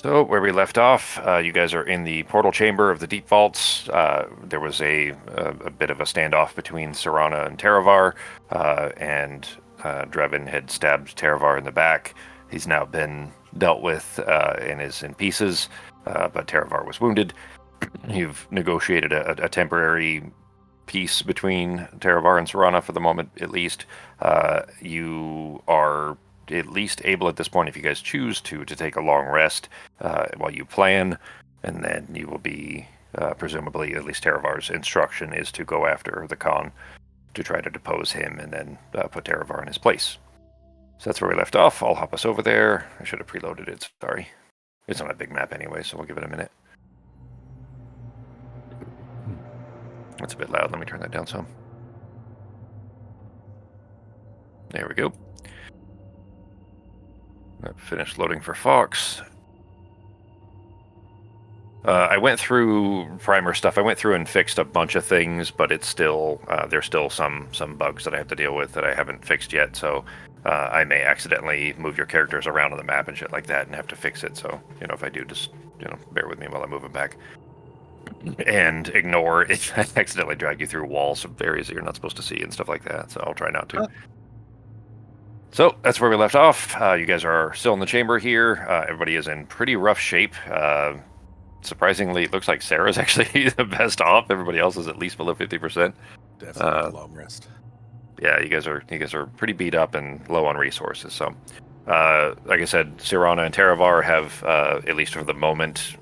So where we left off, you guys are in the portal chamber of the deep vaults. There was a bit of a standoff between Serana and Teravar, and Drevin had stabbed Teravar in the back. He's now been dealt with and is in pieces, but Teravar was wounded. You've negotiated a temporary peace between Teravar and Serana for the moment, at least. You are at least able at this point, if you guys choose to take a long rest while you plan, and then you will be presumably, at least Teravar's instruction is to go after the Khan to try to depose him and then put Teravar in his place. So that's where we left off. I'll hop us over there. I should have preloaded it, sorry. It's on a big map anyway, so we'll give it a minute. That's a bit loud. Let me turn that down some. There we go. Finished loading for Fox. I went through primer stuff. I went through and fixed a bunch of things, but it's still there's still some bugs that I have to deal with that I haven't fixed yet. So I may accidentally move your characters around on the map and shit like that, and have to fix it. So if I do, just bear with me while I move them back. And ignore if I accidentally drag you through walls of areas that you're not supposed to see and stuff like that. So I'll try not to. So that's where we left off. You guys are still in the chamber here. Everybody is in pretty rough shape. Surprisingly, it looks like Sarah's actually the best off. Everybody else is at least below 50%. Definitely a long rest. Yeah, you guys are pretty beat up and low on resources. So, like I said, Serana and Teravar have, at least for the moment,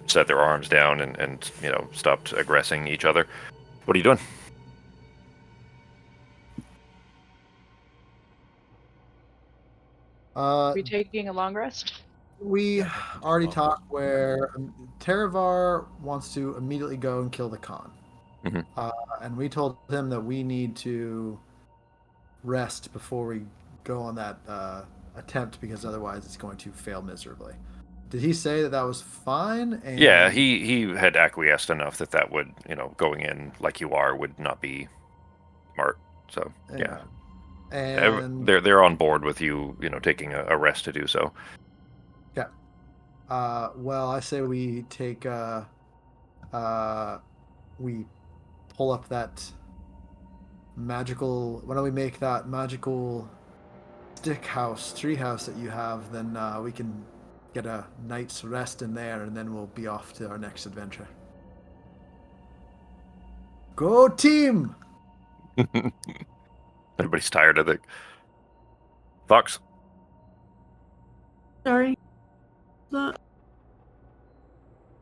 set their arms down and stopped aggressing each other. What are you doing? Are we taking a long rest? We already talked where Teravar wants to immediately go and kill the Khan. Mm-hmm. And we told him that we need to rest before we go on that attempt, because otherwise it's going to fail miserably. Did he say that was fine? And... Yeah, he had acquiesced enough that would, going in like you are would not be smart. So, yeah. And they're on board with you, taking a rest to do so. Yeah. Well, I say we take we pull up that magical. Why don't we make that magical tree house that you have? Then we can get a night's rest in there, and then we'll be off to our next adventure. Go team! Everybody's tired of it. Fox? Sorry. Not.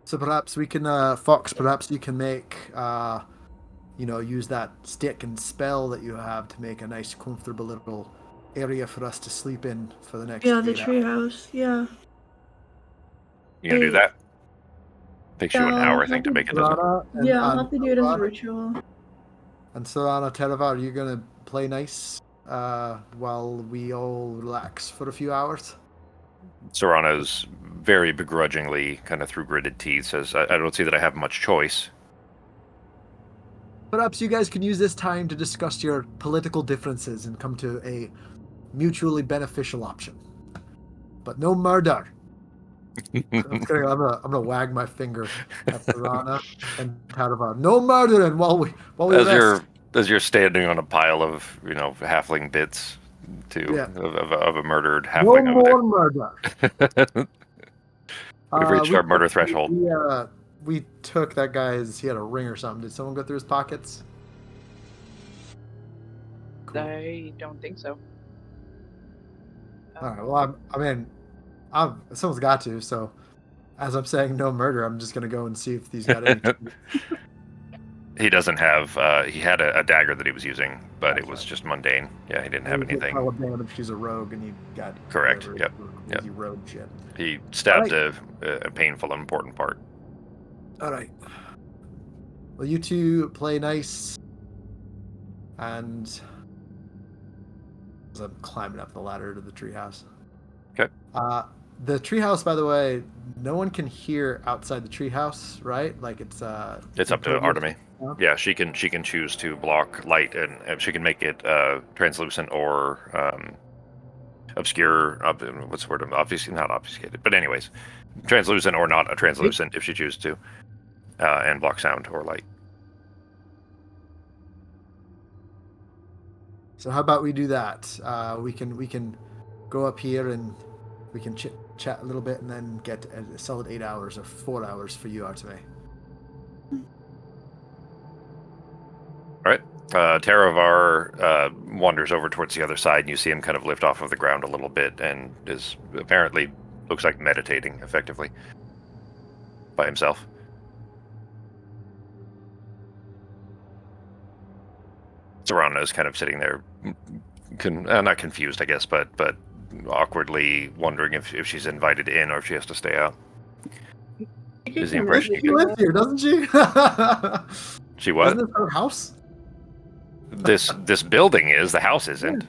So perhaps we can, Fox, perhaps you can make, use that stick and spell that you have to make a nice, comfortable little area for us to sleep in for the next. Yeah, the treehouse. Yeah. You gonna do that? Takes you an hour, I think, to make it, doesn't it? Yeah, I'll have to do it as a ritual. And Serana, Teravar, are you gonna play nice while we all relax for a few hours? Serana's very begrudgingly, kind of through gritted teeth, says, I don't see that I have much choice. Perhaps you guys can use this time to discuss your political differences and come to a mutually beneficial option. But no murder. I'm gonna wag my finger at Serana and Teravar. No murdering while we rest. As you're standing on a pile of halfling bits of a murdered halfling. No more murder. We've reached our murder threshold. We took that guy's. He had a ring or something. Did someone go through his pockets? Cool. I don't think so. All right. Well, someone's got to. So, as I'm saying, no murder. I'm just gonna go and see if he's got any. He doesn't have. He had a dagger that he was using, but it was just mundane. Yeah, he didn't have anything. He's a rogue, and he got correct. Yep. Rogue shit. He stabbed a painful, important part. All right. Well, you two play nice, and as I'm climbing up the ladder to the treehouse. Okay. The treehouse, by the way, no one can hear outside the treehouse, right? Like it's up to Artemis. Yeah, she can choose to block light, and she can make it translucent or obscure, what's the word? Obviously not obfuscated, but anyways, translucent or not a translucent if she chooses to, and block sound or light. So how about we do that? We can go up here and we can chat a little bit and then get a solid 8 hours or 4 hours for you, Arteme. All right. Taravar wanders over towards the other side, and you see him kind of lift off of the ground a little bit, and is apparently looks like meditating effectively by himself. Serana is kind of sitting there, not confused, I guess, but awkwardly wondering if she's invited in or if she has to stay out. Is the impression you She get? lives here, doesn't she? She what? Isn't this her house? This building is. The house isn't.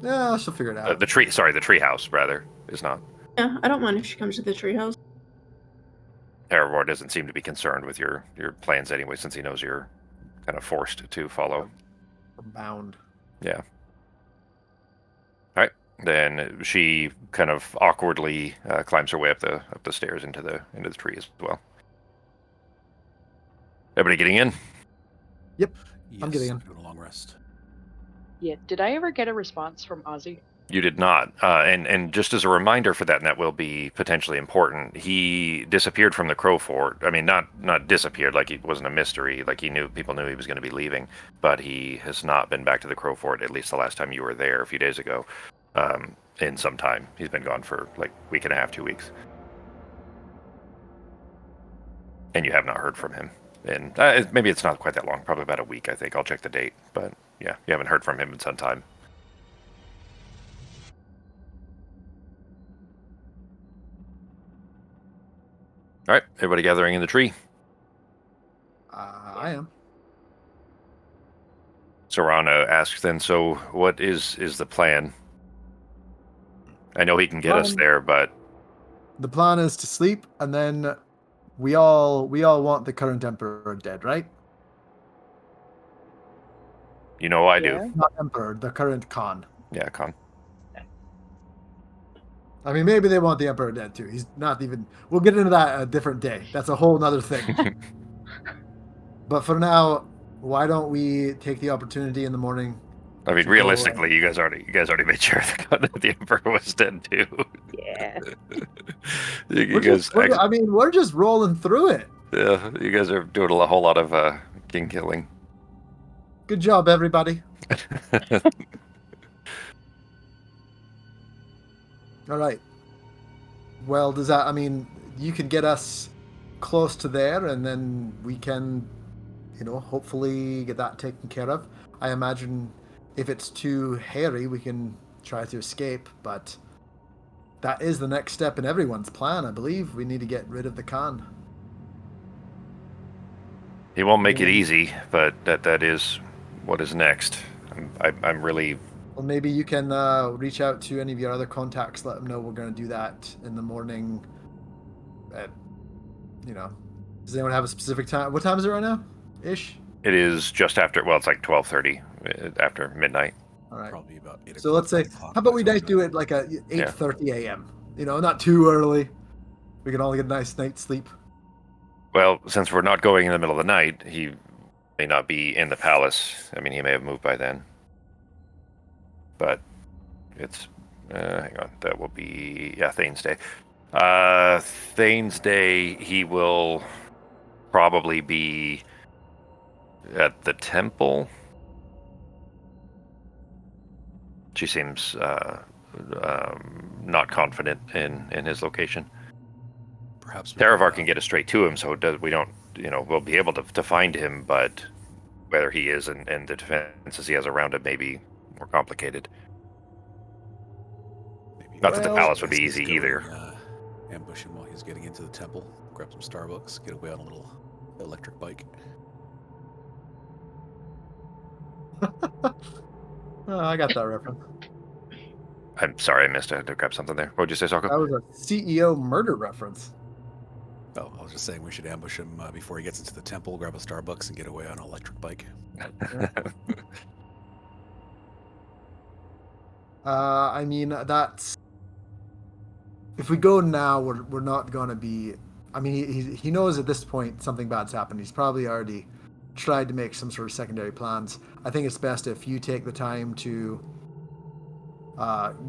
Yeah, she'll figure it out. The tree house rather is not. Yeah, I don't mind if she comes to the treehouse. Terravor doesn't seem to be concerned with your plans anyway, since he knows you're kind of forced to follow. Bound. Yeah. All right. Then she kind of awkwardly climbs her way up the stairs into the tree as well. Everybody getting in? Yep. Yes, I'm getting in. doing a long rest. Yeah. Did I ever get a response from Ozzy? You did not. And just as a reminder for that, and that will be potentially important, he disappeared from the Crow Fort. I mean, not disappeared like it wasn't a mystery, like people knew he was going to be leaving, but he has not been back to the Crow Fort, at least the last time you were there a few days ago, in some time. He's been gone for like a week and a half, 2 weeks. And you have not heard from him. And maybe it's not quite that long, probably about a week, I think. I'll check the date. But yeah, you haven't heard from him in some time. All right, everybody gathering in the tree. I am. Serana asks then, so what is the plan? I know he can get us there, but The plan is to sleep, and then we all want the current emperor dead, right? you know I Yeah. do. Not emperor, the current Khan. Yeah, Con. I mean, maybe they want the emperor dead too. He's not even. We'll get into that a different day. That's a whole nother thing. But for now, why don't we take the opportunity in the morning? I mean, to go, realistically, you guys already made sure the emperor was dead too. Yeah. We're just rolling through it. Yeah, you guys are doing a whole lot of king killing. Good job, everybody. All right. Well, does that? I mean, you can get us close to there, and then we can, hopefully get that taken care of. I imagine if it's too hairy, we can try to escape, but that is the next step in everyone's plan, I believe. We need to get rid of the Khan. He won't make it easy, but that is what is next. I'm really. Well, maybe you can reach out to any of your other contacts, let them know we're going to do that in the morning. Does anyone have a specific time? What time is it right now? Ish? It is just after. Well, it's like 12:30 after midnight. All right. Probably about 8 o'clock. So let's say, 9 o'clock how about by we the time do it like a Yeah. 8:30 a.m. Not too early. We can all get a nice night's sleep. Well, since we're not going in the middle of the night, he may not be in the palace. I mean, he may have moved by then. But it's hang on, that will be Thane's Day. Thane's Day, he will probably be at the temple. She seems not confident in his location. Perhaps Taravar can get us straight to him, so we don't, we'll be able to find him, but whether he is and the defenses he has around him may be more complicated. Not that the palace would be easy either. Ambush him while he's getting into the temple, grab some Starbucks, get away on a little electric bike. I got that reference. I'm sorry, I missed it. I had to grab something there. What would you say, Soko? That was a CEO murder reference. Oh, I was just saying we should ambush him before he gets into the temple, grab a Starbucks, and get away on an electric bike. I mean, that's if we go now, we're not gonna be. I mean, he knows at this point something bad's happened. He's probably already tried to make some sort of secondary plans. I think it's best if you take the time to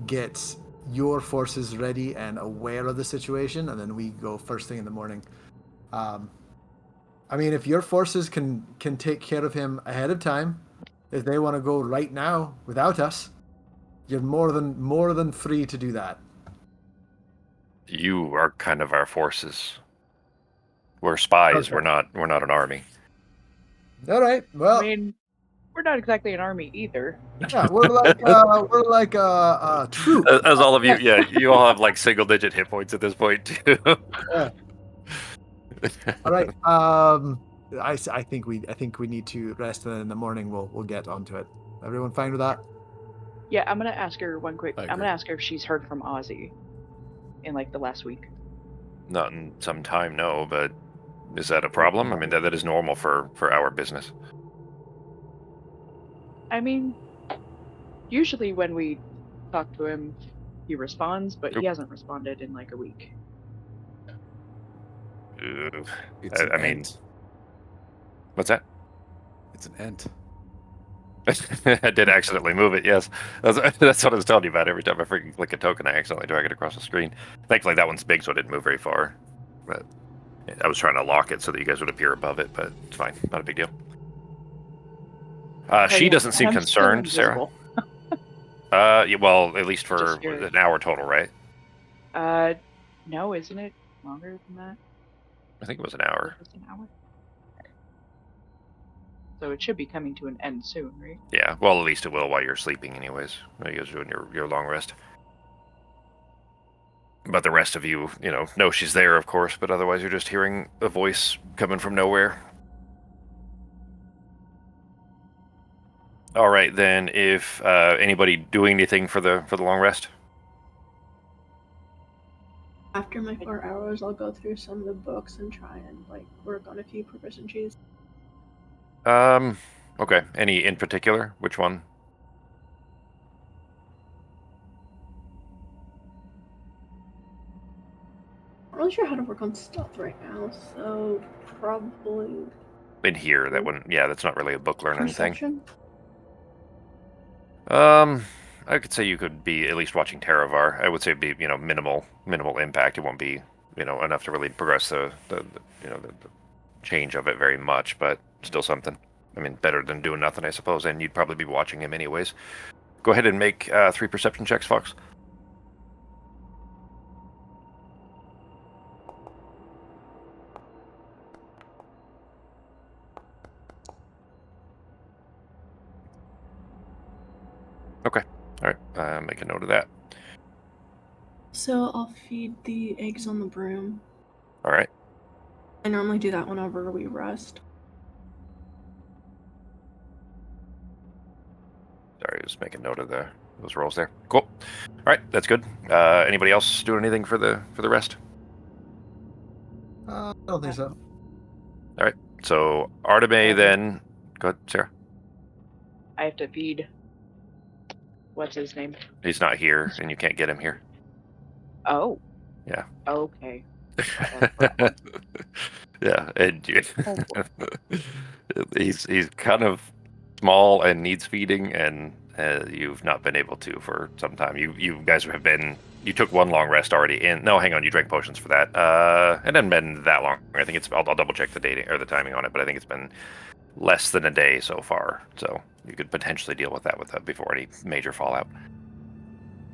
get your forces ready and aware of the situation, and then we go first thing in the morning. Um, I mean, if your forces can take care of him ahead of time, if they want to go right now without us, you're more than free to do that. You are kind of our forces. We're spies. Okay. We're not an army. All right. I Well, mean, we're not exactly an army either. yeah, we're like a troop. As all of you, yeah, you all have like single-digit hit points at this point too. Yeah. All right. I think we need to rest, and then in the morning we'll get onto it. Everyone fine with that? Yeah, I'm gonna ask her one quick. I I'm agree. gonna ask her if she's heard from Ozzy in like the last week. Not in some time, no, but is that a problem? I mean, that is normal for our business. I mean, usually when we talk to him, he responds, but he hasn't responded in like a week. It's an I mean, ent. what's that? It's an ent. I did accidentally move it, yes. That's what I was telling you about. Every time I freaking click a token, I accidentally drag it across the screen. Thankfully, that one's big, so it didn't move very far. But I was trying to lock it so that you guys would appear above it, but it's fine. Not a big deal. She doesn't seem I'm still concerned, Sarah. invisible. Yeah, well, at least for Just scared. an hour total, right? No, isn't it longer than that? I think it was an hour. Just an hour? So it should be coming to an end soon, right? Yeah, well, at least it will while you're sleeping anyways. While you guys are doing your long rest. But the rest of you, know she's there, of course, but otherwise you're just hearing a voice coming from nowhere. All right, then, if anybody doing anything for the long rest? After my 4 hours, I'll go through some of the books and try and work on a few proficiencies. Okay. Any in particular? Which one? I'm not really sure how to work on stealth right now, so probably In here, that wouldn't. Yeah, that's not really a book learning thing. perception. I could say you could be at least watching Teravar. I would say it'd be minimal impact. It won't be enough to really progress the change of it very much, but still something. I mean, better than doing nothing, I suppose. And you'd probably be watching him anyways. Go ahead and make 3 perception checks, Fox. Okay. All right. Make a note of that. So I'll feed the eggs on the broom. All right. I normally do that whenever we rest. Sorry, just make a note of those rolls there. Cool. All right, that's good. Anybody else doing anything for the rest? I don't think so. All right. So Arteme, then. Go ahead, Sarah. I have to feed. What's his name? He's not here, and you can't get him here. Oh. Yeah. Okay. Yeah, and he's kind of small and needs feeding, and you've not been able to for some time. You guys have been. You took one long rest already. No, hang on. You drank potions for that. It hasn't been that long. I think it's. I'll double check the dating or the timing on it, but I think it's been less than a day so far. So you could potentially deal with that before any major fallout.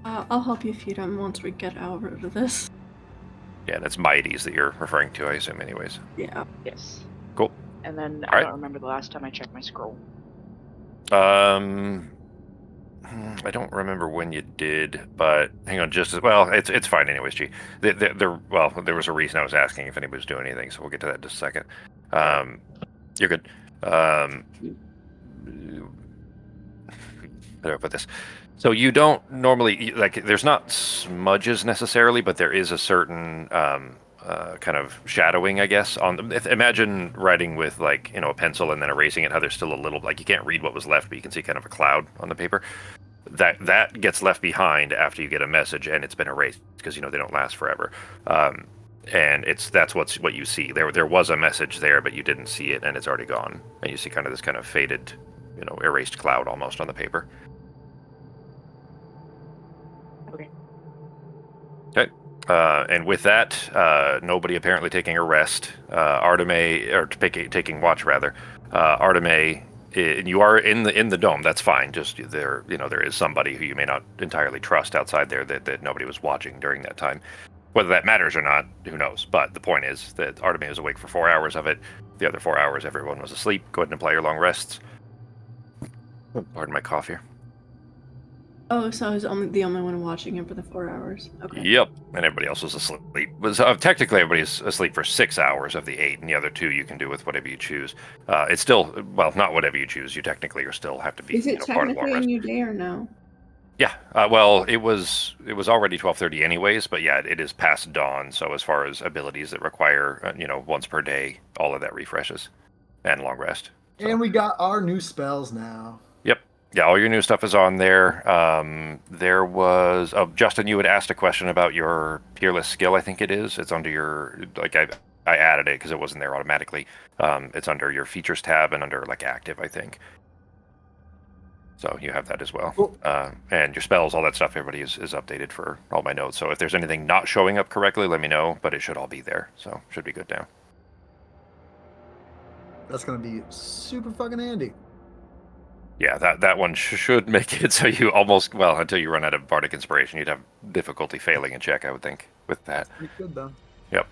I'll help you feed him once we get out of this. Yeah, that's Mighties that you're referring to, I assume, anyways. Yeah. Yes. Cool. And then All I right. don't remember the last time I checked my scroll. I don't remember when you did, but hang on, it's fine anyways, G. There was a reason I was asking if anybody was doing anything, so we'll get to that in just a second. You're good. How do I put this? So you don't normally, there's not smudges necessarily, but there is a certain kind of shadowing, I guess. Imagine writing with a pencil and then erasing it, how there's still a little, you can't read what was left, but you can see kind of a cloud on the paper. that gets left behind after you get a message and it's been erased because they don't last forever. And that's what you see. There was a message there, but you didn't see it, and it's already gone. And you see kind of this kind of faded, erased cloud almost on the paper. Okay. Okay. And with that, nobody apparently taking a rest. Arteme, or taking watch rather. Arteme, you are in the dome. That's fine. Just there is somebody who you may not entirely trust outside there that nobody was watching during that time. Whether that matters or not, who knows? But the point is that Arteme was awake for 4 hours of it. The other 4 hours, everyone was asleep. Go ahead and apply your long rests. Pardon my cough here. Oh, so I was the only one watching him for the 4 hours. Okay. Yep, and everybody else was asleep. Technically, everybody's asleep for 6 hours of the 8, and the other 2 you can do with whatever you choose. It's still, well, not whatever you choose. You technically still have to be Is it part of long technically a rest. new day or no? Yeah, well, it was already 12:30 anyways, but yeah, it is past dawn. So as far as abilities that require once per day, all of that refreshes, and long rest. So. And we got our new spells now. Yep. Yeah, all your new stuff is on there. There was Justin, you had asked a question about your peerless skill. I think it is. It's under your I added it because it wasn't there automatically. It's under your features tab and under active, I think. So you have that as well. Cool. And your spells, all that stuff, everybody is updated for all my notes. So if there's anything not showing up correctly, let me know, but it should all be there. So should be good now. That's going to be super fucking handy. Yeah, that one should make it so you almost, until you run out of Bardic Inspiration, you'd have difficulty failing a check, I would think, with that. Pretty good, though. Yep.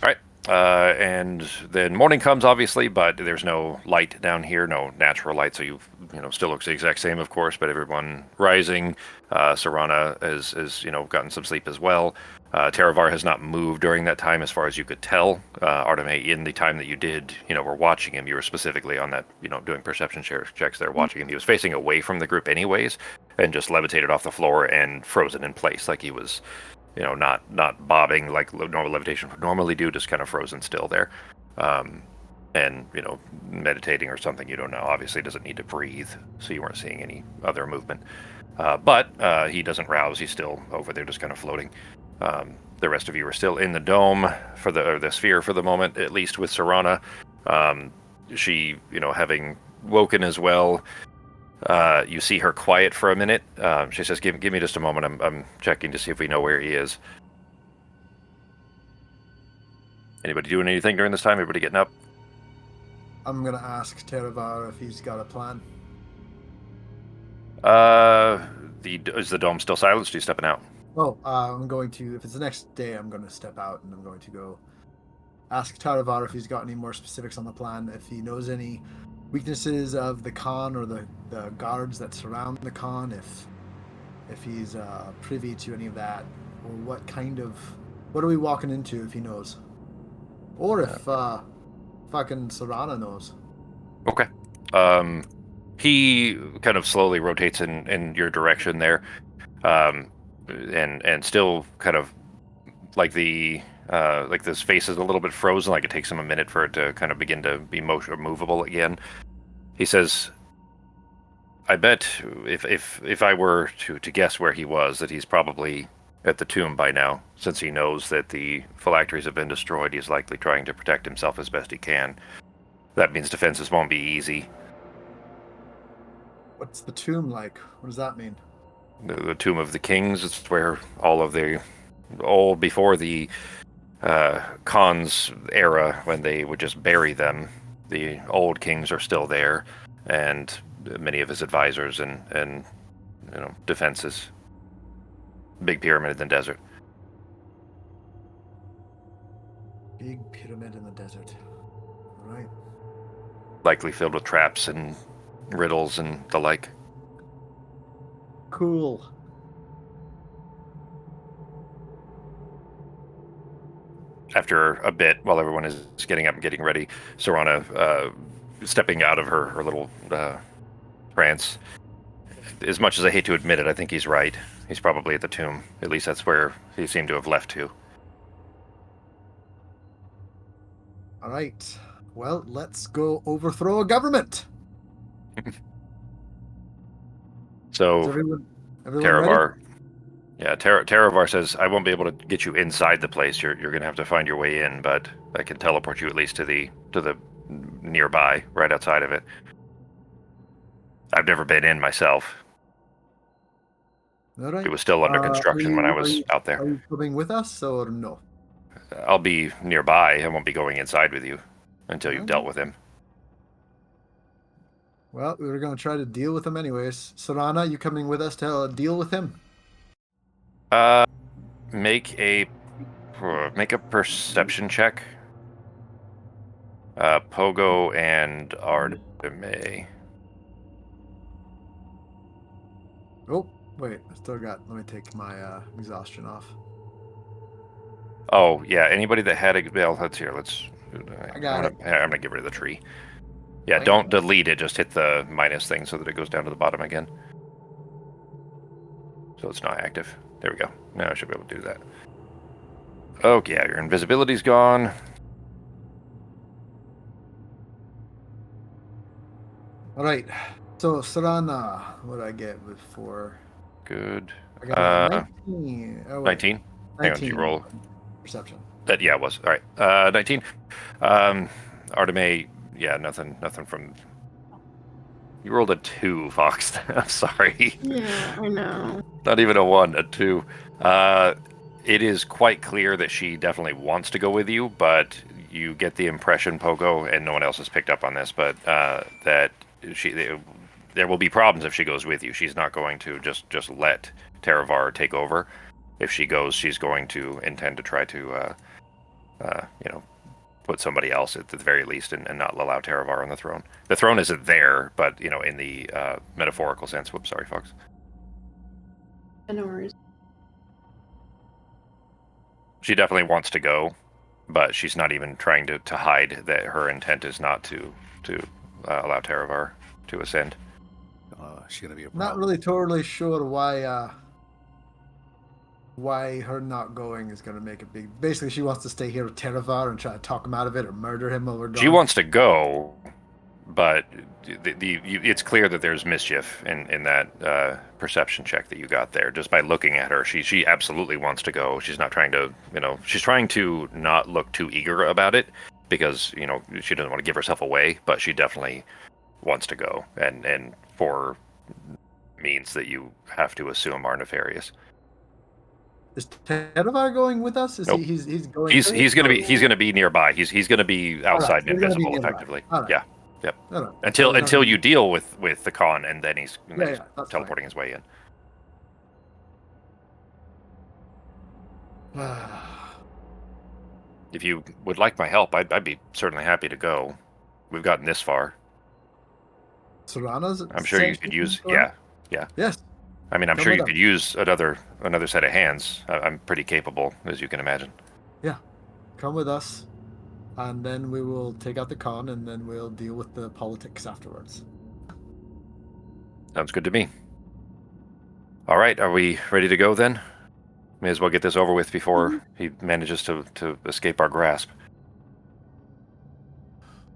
All right. And then morning comes, obviously, but there's no light down here, no natural light, so still looks the exact same, of course, but everyone rising. Serana has gotten some sleep as well. Teravar has not moved during that time, as far as you could tell. Arteme, in the time that you did, were watching him, you were specifically on that, doing perception checks there, watching him. He was facing away from the group anyways, and just levitated off the floor and frozen in place, like he was not bobbing like normal levitation would normally do, just kind of frozen still there. And, meditating or something, you don't know. Obviously, doesn't need to breathe, so you weren't seeing any other movement. But he doesn't rouse. He's still over there, just kind of floating. The rest of you are still in the dome or the sphere for the moment, at least with Serana. She, having woken as well. You see her quiet for a minute. She says, "Give me just a moment. I'm checking to see if we know where he is." Anybody doing anything during this time? Everybody getting up? I'm going to ask Teravar if he's got a plan. Is the dome still silenced? Are you stepping out? Oh, I'm going to, if it's the next day, I'm going to step out and I'm going to go ask Teravar if he's got any more specifics on the plan, if he knows any weaknesses of the Khan or the guards that surround the Khan, if he's privy to any of that, or what are we walking into if he knows, or if fucking Serana knows. Okay. He kind of slowly rotates in your direction there, and still kind of like this face is a little bit frozen, like it takes him a minute for it to kind of begin to be movable again. He says, "I bet if I were to guess where he was, that he's probably at the tomb by now. Since he knows that the phylacteries have been destroyed, he's likely trying to protect himself as best he can. That means defenses won't be easy." What's the tomb like? What does that mean? The tomb of the kings. It's where before the Khan's era, when they would just bury them. The old kings are still there, and many of his advisors and defenses. Big pyramid in the desert. Big pyramid in the desert. Right. Likely filled with traps and riddles and the like. Cool. After a bit, while everyone is getting up and getting ready, Serana stepping out of her little trance. As much as I hate to admit it, I think he's right. He's probably at the tomb. At least that's where he seemed to have left to. All right. Well, let's go overthrow a government. So Is everyone ready? Taravar, yeah, Taravar says I won't be able to get you inside the place. You're gonna have to find your way in, but I can teleport you at least to the nearby, right outside of it. I've never been in myself. All right. It was still under construction when I was out Are there. you coming with us or no? I'll be nearby. I won't be going inside with you until you've Okay. dealt with him. Well, we were going to try to deal with him anyways. Sarana, you coming with us to deal with him? Make a perception check. Pogo and Arteme. Oh, wait. I still got. Let me take my exhaustion off. Oh yeah, anybody that had a well, let's here. Let's. I got I'm gonna get rid of the tree. Yeah, Wait. don't delete it. Just hit the minus thing so that it goes down to the bottom again. So it's not active. There we go. Now I should be able to do that. Okay, yeah, your invisibility's gone. All right. So Sarana, what did I get before? Good. I got 19. Oh, wait. 19. Hang on, did you roll? Perception. Yeah, it was. All right. 19. Arteme, yeah, nothing from. You rolled a 2, Fox. I'm sorry. Yeah, I know. Not even a 1, a 2. It is quite clear that she definitely wants to go with you, but you get the impression, Pogo, and no one else has picked up on this, but that there will be problems if she goes with you. She's not going to just let Taravar take over. If she goes, she's going to intend to try to, put somebody else at the very least and not allow Taravar on the throne. The throne isn't there, but, in the metaphorical sense. Whoops, sorry, Fox. No worries. She definitely wants to go, but she's not even trying to hide that her intent is not to allow Taravar to ascend. She's gonna be a Not problem. really totally sure why her not going is going to make a big. Basically, she wants to stay here with Taravar and try to talk him out of it or murder him while we're gone. She wants to go, but it's clear that there's mischief in that perception check that you got there. Just by looking at her, she absolutely wants to go. She's not trying to, she's trying to not look too eager about it because, she doesn't want to give herself away, but she definitely wants to go, and for means that you have to assume are nefarious. Is Taravar going with us? Is Nope. he's going? He's gonna be nearby. He's gonna be outside and so he's gonna be invisible nearby. effectively. All right. Yeah. Yep. All right. Until you deal with the con, and then he's that's teleporting his way in. fine. If you would like my help, I'd be certainly happy to go. We've gotten this far. Serrano's. I'm sure you could use. Yeah. Yes. I mean, I'm Come sure with you us. could use another set of hands. I'm pretty capable, as you can imagine. Yeah. Come with us, and then we will take out the con, and then we'll deal with the politics afterwards. Sounds good to me. All right, are we ready to go then? May as well get this over with before he manages to escape our grasp.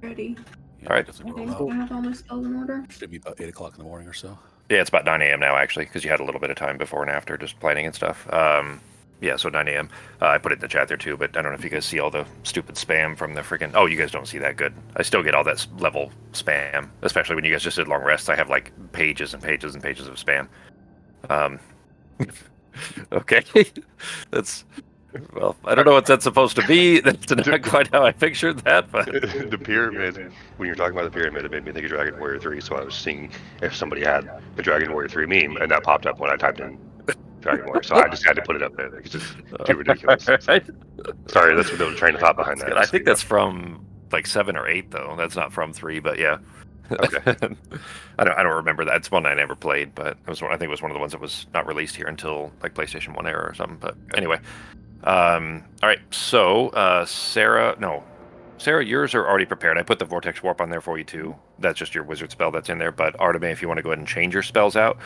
Ready. Yeah, All right. definitely I roll think out. I have all my spells in order. Should be about 8 o'clock in the morning or so. Yeah, it's about 9 a.m. now, actually, because you had a little bit of time before and after just planning and stuff. Yeah, so 9 a.m. I put it in the chat there too, but I don't know if you guys see all the stupid spam from the freaking. Oh, you guys don't see that good. I still get all that level spam, especially when you guys just did long rests. I have like pages and pages and pages of spam. Okay, that's. Well, I don't know what that's supposed to be. That's not quite how I pictured that, but The pyramid, when you're talking about the pyramid, it made me think of Dragon Warrior 3, so I was seeing if somebody had the Dragon Warrior 3 meme, and that popped up when I typed in Dragon Warrior, so I just had to put it up there because it's too ridiculous. Right? Sorry, that's the train of thought behind that. I think that's from like 7 or 8, though. That's not from 3, but yeah. Okay. I don't remember that. It's one I never played, but it was I think it was one of the ones that was not released here until like PlayStation 1 era or something. But anyway, all right. So Sarah, yours are already prepared. I put the Vortex Warp on there for you too. That's just your wizard spell that's in there. But Arteme, if you want to go ahead and change your spells out,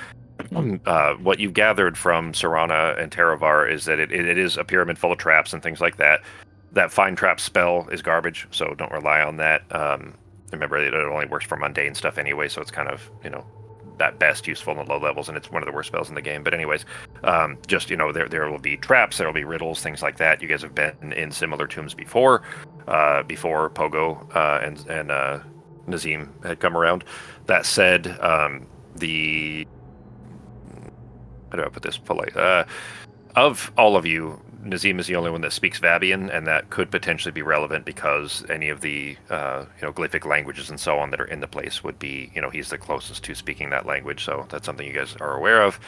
what you've gathered from Serana and Taravar is that it is a pyramid full of traps and things like that. That Find Trap spell is garbage, so don't rely on that. Remember, it only works for mundane stuff anyway, so it's kind of, at best useful in the low levels, and it's one of the worst spells in the game. But anyways, just there will be traps, there will be riddles, things like that. You guys have been in similar tombs before Pogo and Nazim had come around. That said, the how do I put this polite? Of all of you, Nazim is the only one that speaks Vabian, and that could potentially be relevant because any of the glyphic languages and so on that are in the place would be, he's the closest to speaking that language. So that's something you guys are aware of.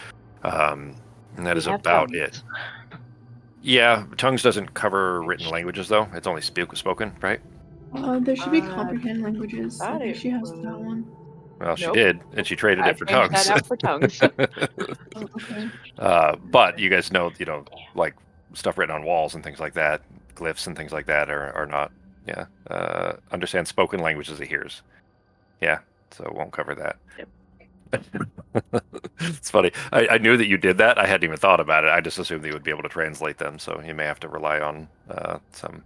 And that is about it. Yeah, tongues doesn't cover written languages though. It's only spoken, right? There should be comprehend languages. I think she has that one. Well, she did, and she traded it for tongues. That out for tongues. Oh, okay. But you guys know, like stuff written on walls and things like that, glyphs and things like that are not, understand spoken language as it hears. Yeah, so it won't cover that. Yep. It's funny. I knew that you did that. I hadn't even thought about it. I just assumed that you would be able to translate them, so you may have to rely on some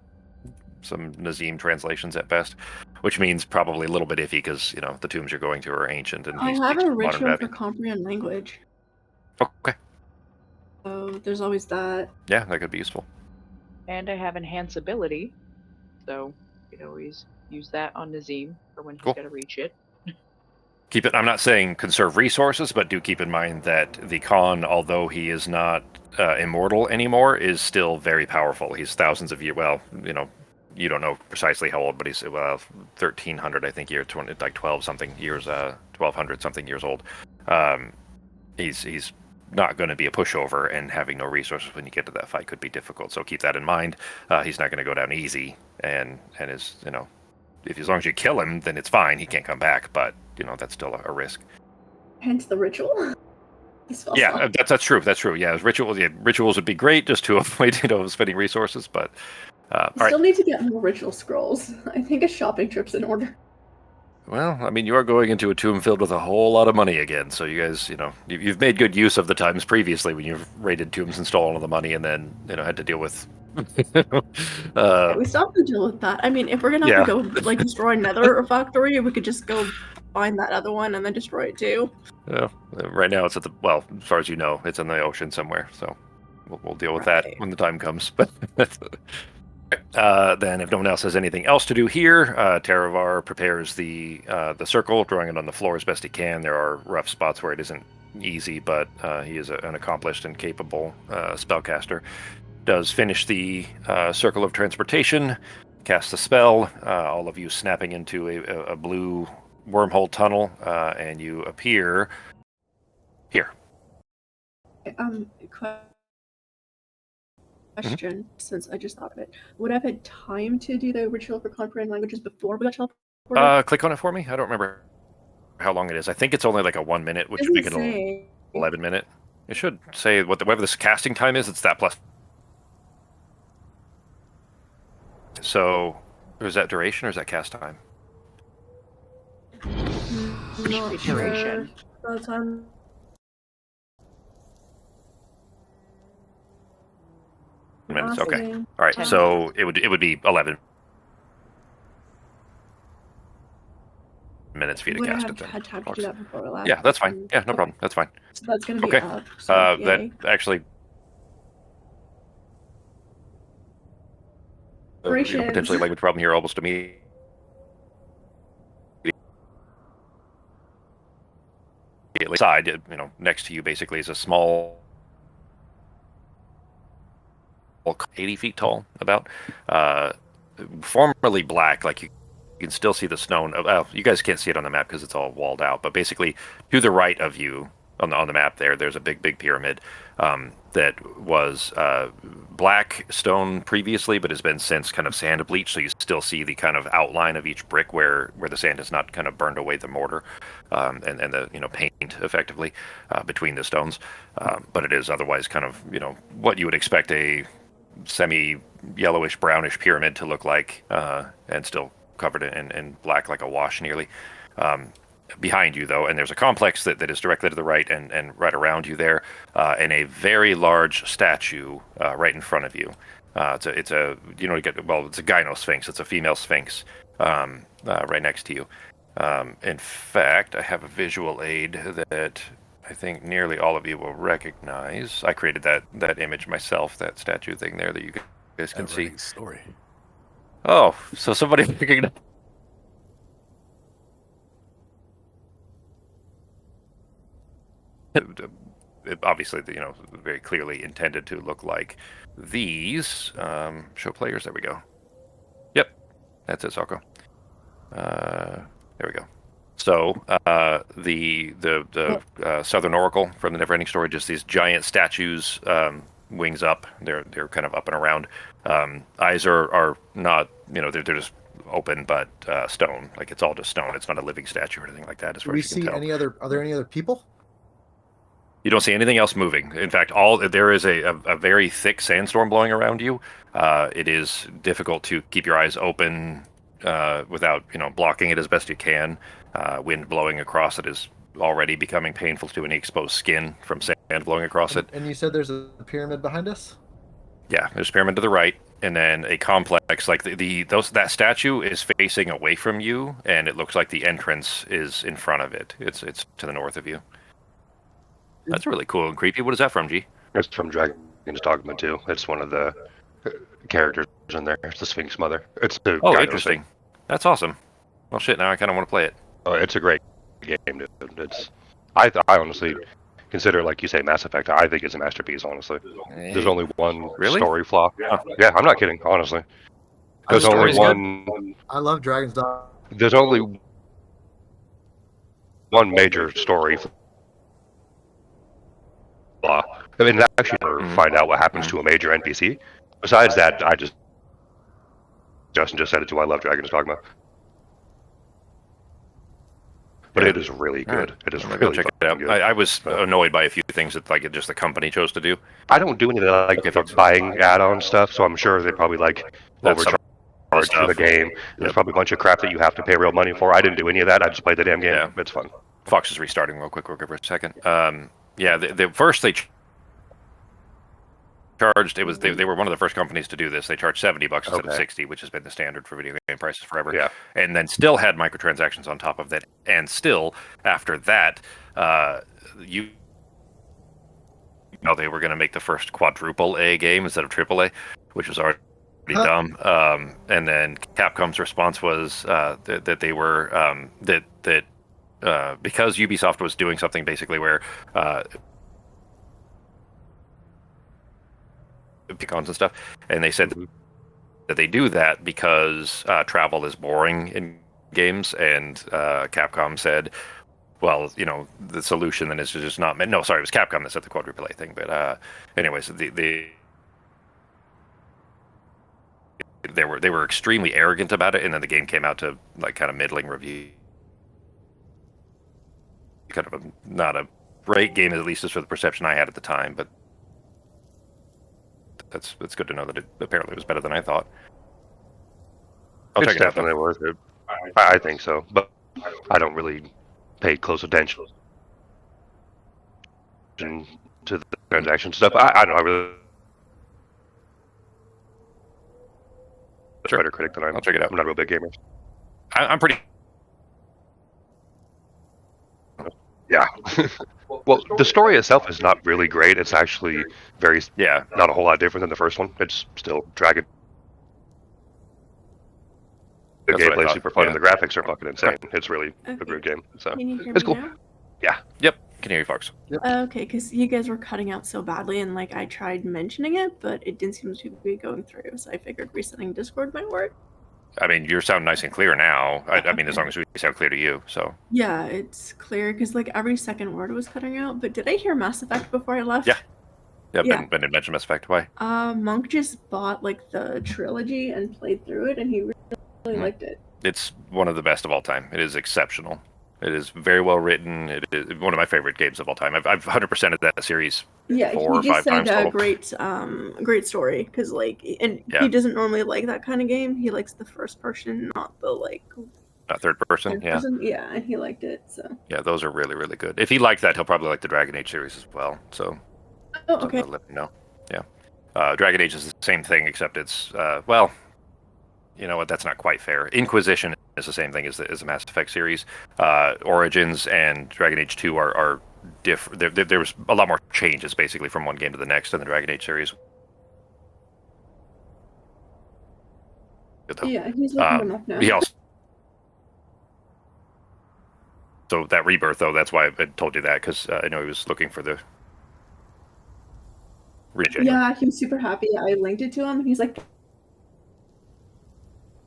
Nazim translations at best, which means probably a little bit iffy because the tombs you're going to are ancient. And I have a ritual for comprehend language. Okay. So there's always that. Yeah, that could be useful. And I have enhance ability, so you can always use that on Nazim for when he's got to reach it. Keep it. I'm not saying conserve resources, but do keep in mind that the Khan, although he is not immortal anymore, is still very powerful. He's thousands of years. Well, you don't know precisely how old, but he's 1,300, I think, years, 12 something years, 1,200 something years old. He's not going to be a pushover, and having no resources when you get to that fight could be difficult. So keep that in mind. He's not going to go down easy, and is if as long as you kill him, then it's fine. He can't come back, but that's still a risk. Hence the ritual. Yeah, that's true. That's true. Yeah, rituals would be great just to avoid spending resources, but. I still need to get more ritual scrolls. I think a shopping trip's in order. Well, I mean, you are going into a tomb filled with a whole lot of money again, so you guys, you've made good use of the times previously when you've raided tombs and stolen all the money, and then had to deal with. We still have to deal with that. I mean, if we're gonna have to go destroy another factory, we could just go find that other one and then destroy it too. Yeah, right now it's at as far as you know, it's in the ocean somewhere. So we'll deal with that when the time comes. But. Then, if no one else has anything else to do here, Taravar prepares the circle, drawing it on the floor as best he can. There are rough spots where it isn't easy, but he is an accomplished and capable spellcaster. Does finish the circle of transportation, casts the spell, all of you snapping into a blue wormhole tunnel, and you appear here. Question, since I just thought of it. Would I have had time to do the ritual for comprehend languages before we got teleported? Click on it for me. I don't remember how long it is. I think it's only like a 1 minute, which would make it an 11 minute. It should say whatever this casting time is. It's that plus. So, is that duration or is that cast time? Not Duration. Sure. Time. Minutes. Okay. All right. So it would be 11 minutes for you to cast it. Then. Had time to do that before we left. Yeah, that's fine. Yeah, no problem. That's fine. So that's gonna be okay. Up. So that actually. Potentially language problem here, almost to me. Side, next to you basically is a small. 80 feet tall, about. Formerly black, like you can still see the stone. You guys can't see it on the map because it's all walled out, but basically to the right of you on the map there's a big pyramid that was black stone previously, but has been since kind of sand bleached, so you still see the kind of outline of each brick where the sand has not kind of burned away the mortar and the paint effectively between the stones, but it is otherwise kind of what you would expect a semi-yellowish brownish pyramid to look like, and still covered in black like a wash nearly. Behind you though, and there's a complex that is directly to the right and right around you there, and a very large statue right in front of you. It's a gynosphinx. It's a female sphinx right next to you. In fact, I have a visual aid that I think nearly all of you will recognize. I created that image myself, that statue thing there that you guys can see. Story. Oh, so somebody recognized. It obviously, very clearly intended to look like these. Show players. There we go. Yep, that's it, Soko. There we go. So the Southern Oracle from the Neverending Story, just these giant statues, wings up. They're kind of up and around. Eyes are not, they're just open, but stone. Like it's all just stone. It's not a living statue or anything like that. As far as you can tell. Are there any other people? You don't see anything else moving. In fact, there is a very thick sandstorm blowing around you. It is difficult to keep your eyes open without blocking it as best you can. Wind blowing across it is already becoming painful to any exposed skin from sand blowing across it. And you said there's a pyramid behind us? Yeah, there's a pyramid to the right, and then a complex. Like that statue is facing away from you, and it looks like the entrance is in front of it. It's to the north of you. That's really cool and creepy. What is that from, G? It's from Dragon's Dogma 2. It's one of the characters in there. It's the Sphinx Mother. It's the interesting. That's awesome. Well, shit, now I kind of want to play it. Oh, it's a great game, dude. I honestly consider, like you say, Mass Effect. I think it's a masterpiece, honestly. There's only one story flaw. Yeah, I'm not kidding, honestly. There's only one... I love Dragon's Dogma. There's only one major story flaw. I mean, actually never find out what happens to a major NPC. Besides that, Justin just said it too. I love Dragon's Dogma. But it is really good. It is really check it out. good. I was annoyed by a few things that just the company chose to do. I don't do any of that, like buying add-on stuff, so I'm sure they probably overcharge for the game. There's probably a bunch of crap that you have to pay real money for. I didn't do any of that. I just played the damn game. Yeah. It's fun. Fox is restarting real quick. We'll give her a second. The first they charged, they were one of the first companies to do this. They charged $70 instead of $60, which has been the standard for video game prices forever. Yeah. And then still had microtransactions on top of that. And still, after that, they were going to make the first quadruple A game instead of triple A, which was already dumb. And then Capcom's response was that they were because Ubisoft was doing something basically where picons and stuff, and they said that they do that because travel is boring in games, and Capcom said, well, the solution then is to just not. No, sorry, it was Capcom that said the quadruple A thing. But anyways, they were extremely arrogant about it, and then the game came out to kind of middling review. Kind of not a great game, at least as for the perception I had at the time, but it's good to know that it apparently was better than I thought. It's definitely worth it. I think so, but I don't really pay close attention to the transaction stuff. I don't know. I really better critic than I'll check it out. I'm not a real big gamer. I'm pretty. Yeah. Well, the story itself is not really great. It's actually not a whole lot different than the first one. It's still Dragon. The gameplay is super fun, and the graphics are fucking insane. It's really a good game. So it's cool. Now? Yeah. Yep. Can hear you, Fox. Yep. Okay, because you guys were cutting out so badly, and I tried mentioning it, but it didn't seem to be going through. So I figured resetting Discord might work. I mean, you sound nice and clear now. I mean, as long as we sound clear to you, so. Yeah, it's clear, because every second word was cutting out. But did I hear Mass Effect before I left? Yeah. Ben did mention Mass Effect. Why? Monk just bought the trilogy and played through it, and he really liked it. It's one of the best of all time. It is exceptional. It is very well written. It is one of my favorite games of all time. I've 100%ed that series. Yeah, 4 or 5 he just times said total. great story, because he doesn't normally like that kind of game. He likes the first person, not the Not third person. Yeah. Yeah, and he liked it. So. Yeah, those are really, really good. If he liked that, he'll probably like the Dragon Age series as well. So. Oh, okay. Let me know. Yeah. Dragon Age is the same thing, except it's well. You know what? That's not quite fair. Inquisition is the same thing as the Mass Effect series. Origins and Dragon Age 2 are different. There was a lot more changes basically from one game to the next in the Dragon Age series. Yeah, he's looking them up now. He also, so that Rebirth, though, that's why I told you that, because I know he was looking for the. Yeah, he was super happy. I linked it to him, and he's like,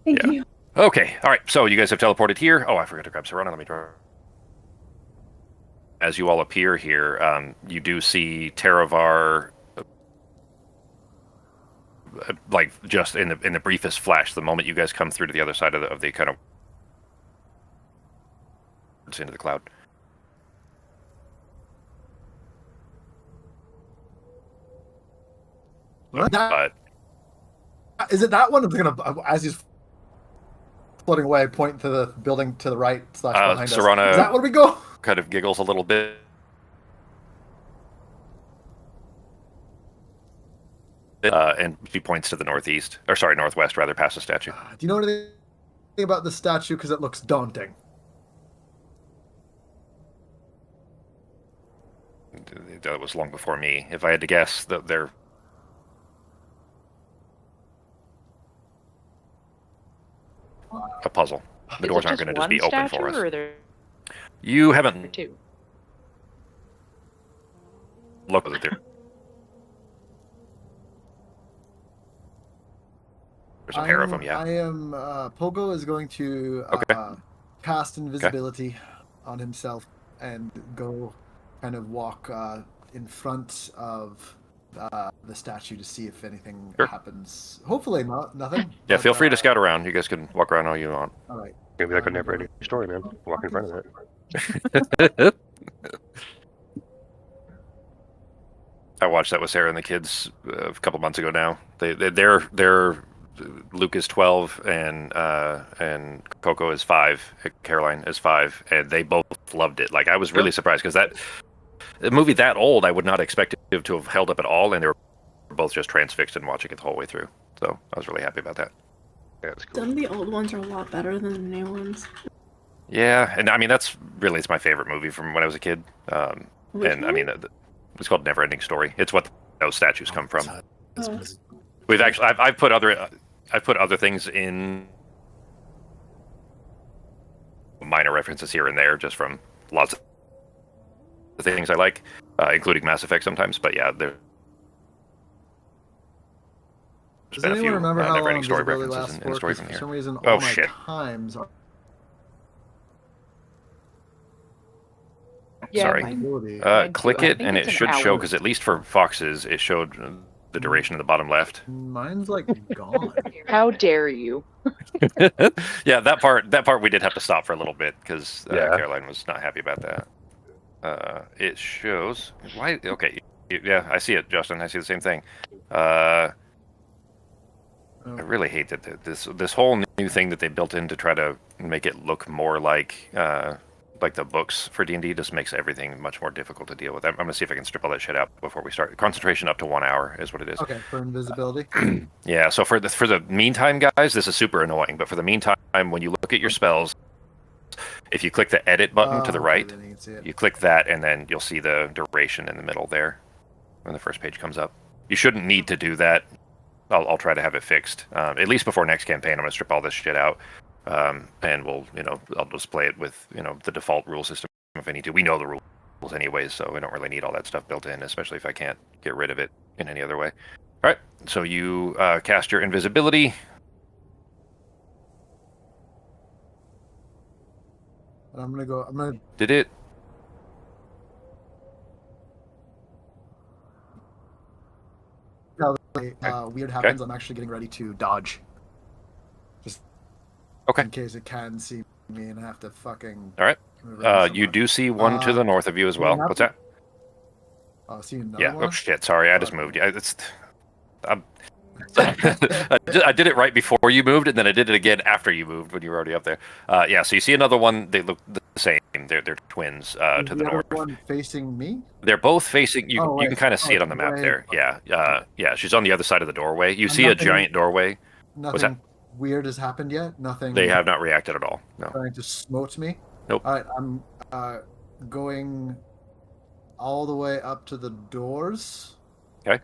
"Thank you." Okay, all right. So you guys have teleported here. Oh, I forgot to grab Serana. Let me try. As you all appear here, you do see Teravar, like just in the briefest flash. The moment you guys come through to the other side of the kind of into the cloud. But is it that one? It's gonna, as he's floating away, point to the building to the right / behind Serana, us. Is that where we go? Kind of giggles a little bit. And she points to the northeast, or sorry, northwest, rather, past the statue. Do you know anything about the statue? Because it looks daunting. That was long before me. If I had to guess, they're a puzzle. The doors aren't going to just be open for us. Or you haven't two? Looked at it. There's a pair of them, yeah. I am. Pogo is going to cast invisibility on himself and go kind of walk in front of the statue to see if anything happens. Hopefully nothing. Yeah, feel free to scout around. You guys can walk around all you want. All right. Maybe like a never-ending story, man. Walk in front of that. I watched that with Sarah and the kids a couple months ago now. They're Luke is 12 and Coco is 5. Caroline is 5, and they both loved it. Like, I was really surprised because a movie that old, I would not expect it to have held up at all, and they were both just transfixed and watching it the whole way through. So I was really happy about that. Yeah, that's cool. Some of the old ones are a lot better than the new ones. Yeah, and I mean it's my favorite movie from when I was a kid. And one? I mean it's called Never-Ending Story. It's what those statues come from. Oh. We've actually I've put other things in, minor references here and there, just from lots of the things I like, including Mass Effect sometimes. But yeah, there's been a few remember how Never-Ending Story invisibility references lasts in for? story 'Cause from for here. some reason, Oh, all my shit. times are Yeah, Sorry. mine Click too. I it think and it's it an should show, hour. because at least for Fox's, it showed the duration in the bottom left. mine's like gone. How dare you? Yeah, that part we did have to stop for a little bit because Yeah. Caroline was not happy about that. It shows why. Okay, yeah, I see it, Justin. I see the same thing. I really hate that this whole new thing that they built in to try to make it look more like the books for D&D just makes everything much more difficult to deal with. I'm gonna see if I can strip all that shit out before we start. Concentration up to 1 hour is what it is. Okay, for invisibility. Yeah, so for the meantime, guys, this is super annoying. But for the meantime, when you look at your spells, if you click the edit button to the right, then you can see it. you click that, and then you'll see the duration in the middle there when the first page comes up. You shouldn't need to do that. I'll try to have it fixed. At least before next campaign, I'm going to strip all this shit out. And we'll, I'll just play it with, the default rule system if I need to. We know the rules anyways, so we don't really need all that stuff built in, especially if I can't get rid of it in any other way. All right, so you cast your invisibility. I'm gonna Did it? weird happens. I'm actually getting ready to dodge. Just Okay. in case it can see me and I have to fucking. All right. move around You somewhere. do see one to the north of you as well. What's that? Oh, see another Yeah. one? Oh shit. Sorry, I just moved. I did it right before you moved, and then I did it again after you moved when you were already up there. Yeah. So you see another one. They look the same. They're twins Is to the the other north. one facing me? They're both facing you. Oh, You can wait. kind of see Oh, it on the map way there. above. Yeah. Yeah. She's on the other side of the doorway. You see a Nothing- giant doorway. Nothing. weird has happened yet? Nothing. They have not reacted at all. No. Trying to smote me. Nope. All right, I'm going all the way up to the doors. Okay.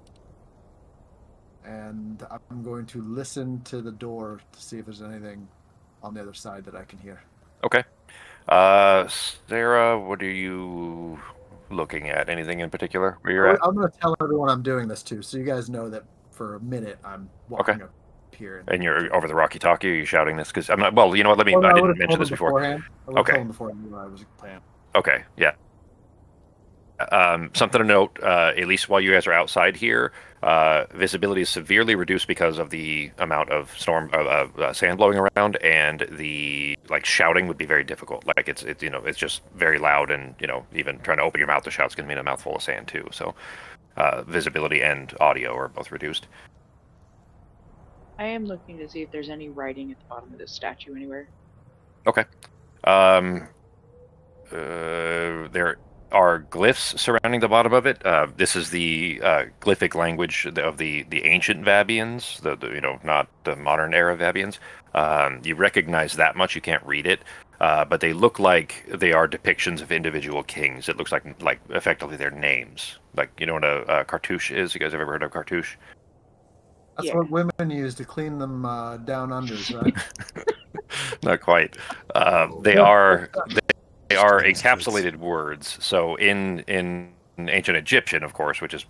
And I'm going to listen to the door to see if there's anything on the other side that I can hear. Okay. Sarah, what are you looking at? Anything in particular where you're at? I'm going to tell everyone I'm doing this too, so you guys know that for a minute I'm walking up here. And you're over the walkie-talkie? Are you shouting this? Because I'm not. Well, you know what? Let me. Well, I I didn't would've mention told this them before. beforehand. I would have Okay. told them beforehand what I was planning. Okay. Yeah. Something to note, at least while you guys are outside here, visibility is severely reduced because of the amount of sand blowing around, and the shouting would be very difficult. Like it's it's just very loud, and even trying to open your mouth to shout is going to mean a mouthful of sand too. So visibility and audio are both reduced. I am looking to see if there's any writing at the bottom of this statue anywhere. Okay. There are glyphs surrounding the bottom of it. This is the glyphic language of the ancient Vabians, not the modern era Vabians. You recognize that much. You can't read it, but they look like they are depictions of individual kings. It looks like effectively their names. Like, you know what a cartouche is? You guys have ever heard of cartouche? That's what women use to clean them down unders, right? Not quite. They are encapsulated words. So in ancient Egyptian, of course, which is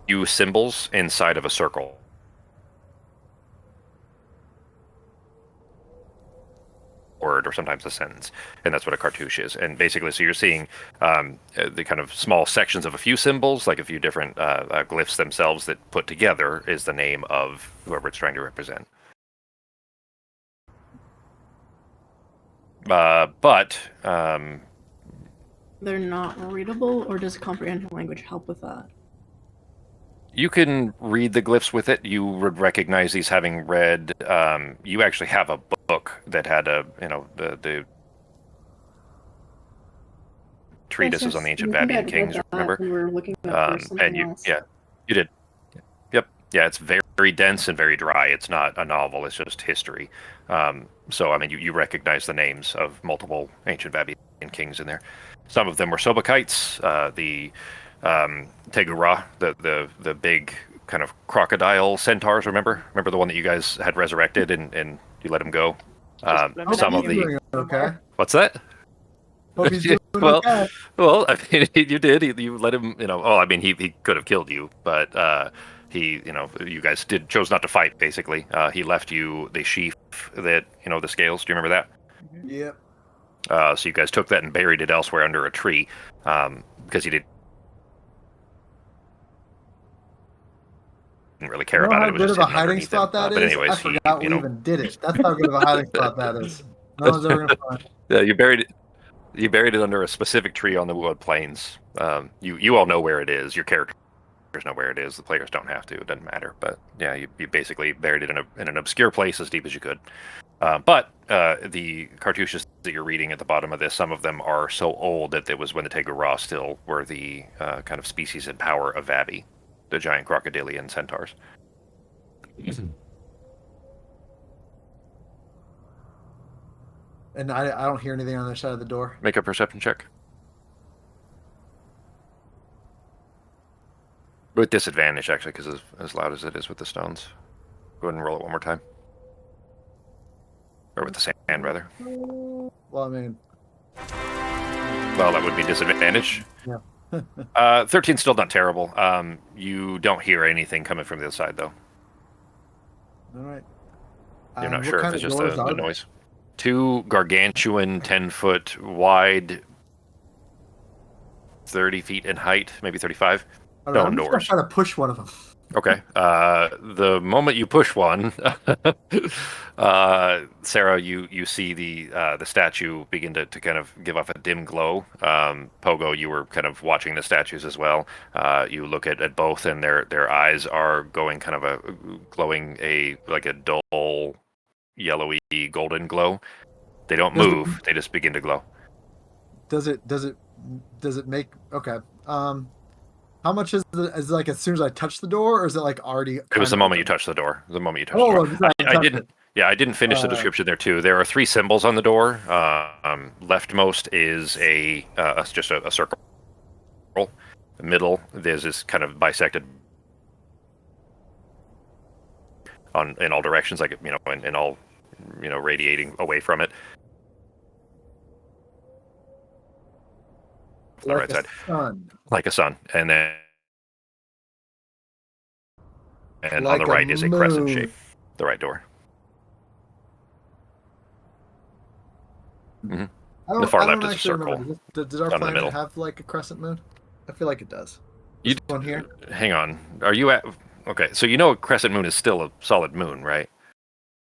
use symbols inside of a circle. Word, or sometimes a sentence, and that's what a cartouche is. And basically, so you're seeing the kind of small sections of a few symbols, like a few different glyphs themselves that put together is the name of whoever it's trying to represent. But they're not readable, or does comprehension language help with that? you can read the glyphs with it. You would recognize these having read. You actually have a book that had the treatises on the ancient Vabian kings. Remember? We were looking up for something else. Yeah, you did. Yep. Yeah, it's very dense and very dry. It's not a novel. It's just history. So I mean, you recognize the names of multiple ancient Vabian kings in there. Some of them were Sobakites. The Tegura, the big kind of crocodile centaurs. Remember the one that you guys had resurrected and you let him go. Some of the okay. What's that? Hope he's doing okay. Well, I mean, you did. You let him. Oh, I mean, he could have killed you, but you guys chose not to fight. Basically, he left you the sheath that the scales. Do you remember that? Yep. So you guys took that and buried it elsewhere under a tree, because he didn't really care about it. It was good just of a hiding spot that is. But anyways, I forgot we even did it. That's how good of a hiding spot that is. No one's ever gonna find. Yeah, you buried it. You buried it under a specific tree on the wood plains. You all know where it is. Your characters know where it is. The players don't have to. It doesn't matter. But yeah, you basically buried it in an obscure place as deep as you could. But the cartouches that you're reading at the bottom of this, some of them are so old that it was when the Tegura still were the kind of species in power of Vabi, the giant crocodilian centaurs. And I don't hear anything on the other side of the door. Make a perception check. With disadvantage, actually, because as loud as it is with the stones. Go ahead and roll it one more time. Or with the sand, rather. Well, I mean... Well, that would be disadvantage. Yeah. 13's still not terrible. You don't hear anything coming from the other side, though. All right. You're not sure if it's just the noise. 2 gargantuan, 10-foot wide, 30 feet in height, maybe 35. I'm just gonna try to push one of them. Okay. The moment you push one, Sarah, you see the statue begin to kind of give off a dim glow. Pogo, you were kind of watching the statues as well. You look at both, and their eyes are going kind of glowing like a dull, yellowy, golden glow. They don't move. They just begin to glow. Does it make okay? How much is it? Is it like as soon as I touch the door, or is it like already? It was the moment you touched the door. The moment you touched the door. I didn't. Yeah, I didn't finish the description there too. There are 3 symbols on the door. Leftmost is just a circle. The middle, there's this kind of bisected in all directions, like in all radiating away from it. Like the right a side, sun. like a sun, and then on Like the right a is a crescent moon. shape. The right door. I The far I left don't is a actually circle. remember. Does our Down the planet middle. have like a crescent moon? I feel like it does. You This one here. Hang on. Are you at? Okay, so you know a crescent moon is still a solid moon, right?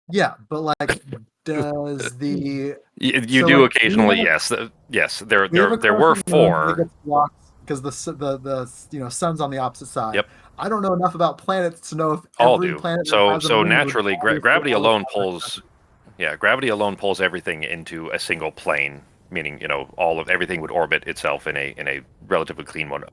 Yeah, but like, does the You so do like occasionally, yes, yes. There we have a were crescent moon that 4. gets blocked because the sun's on the opposite side. Yep. I don't know enough about planets to know if All every do. planet that So has a moon would naturally, always gravity always alone have a pulls. crescent. Yeah, gravity alone pulls everything into a single plane, meaning all of everything would orbit itself in a relatively clean one,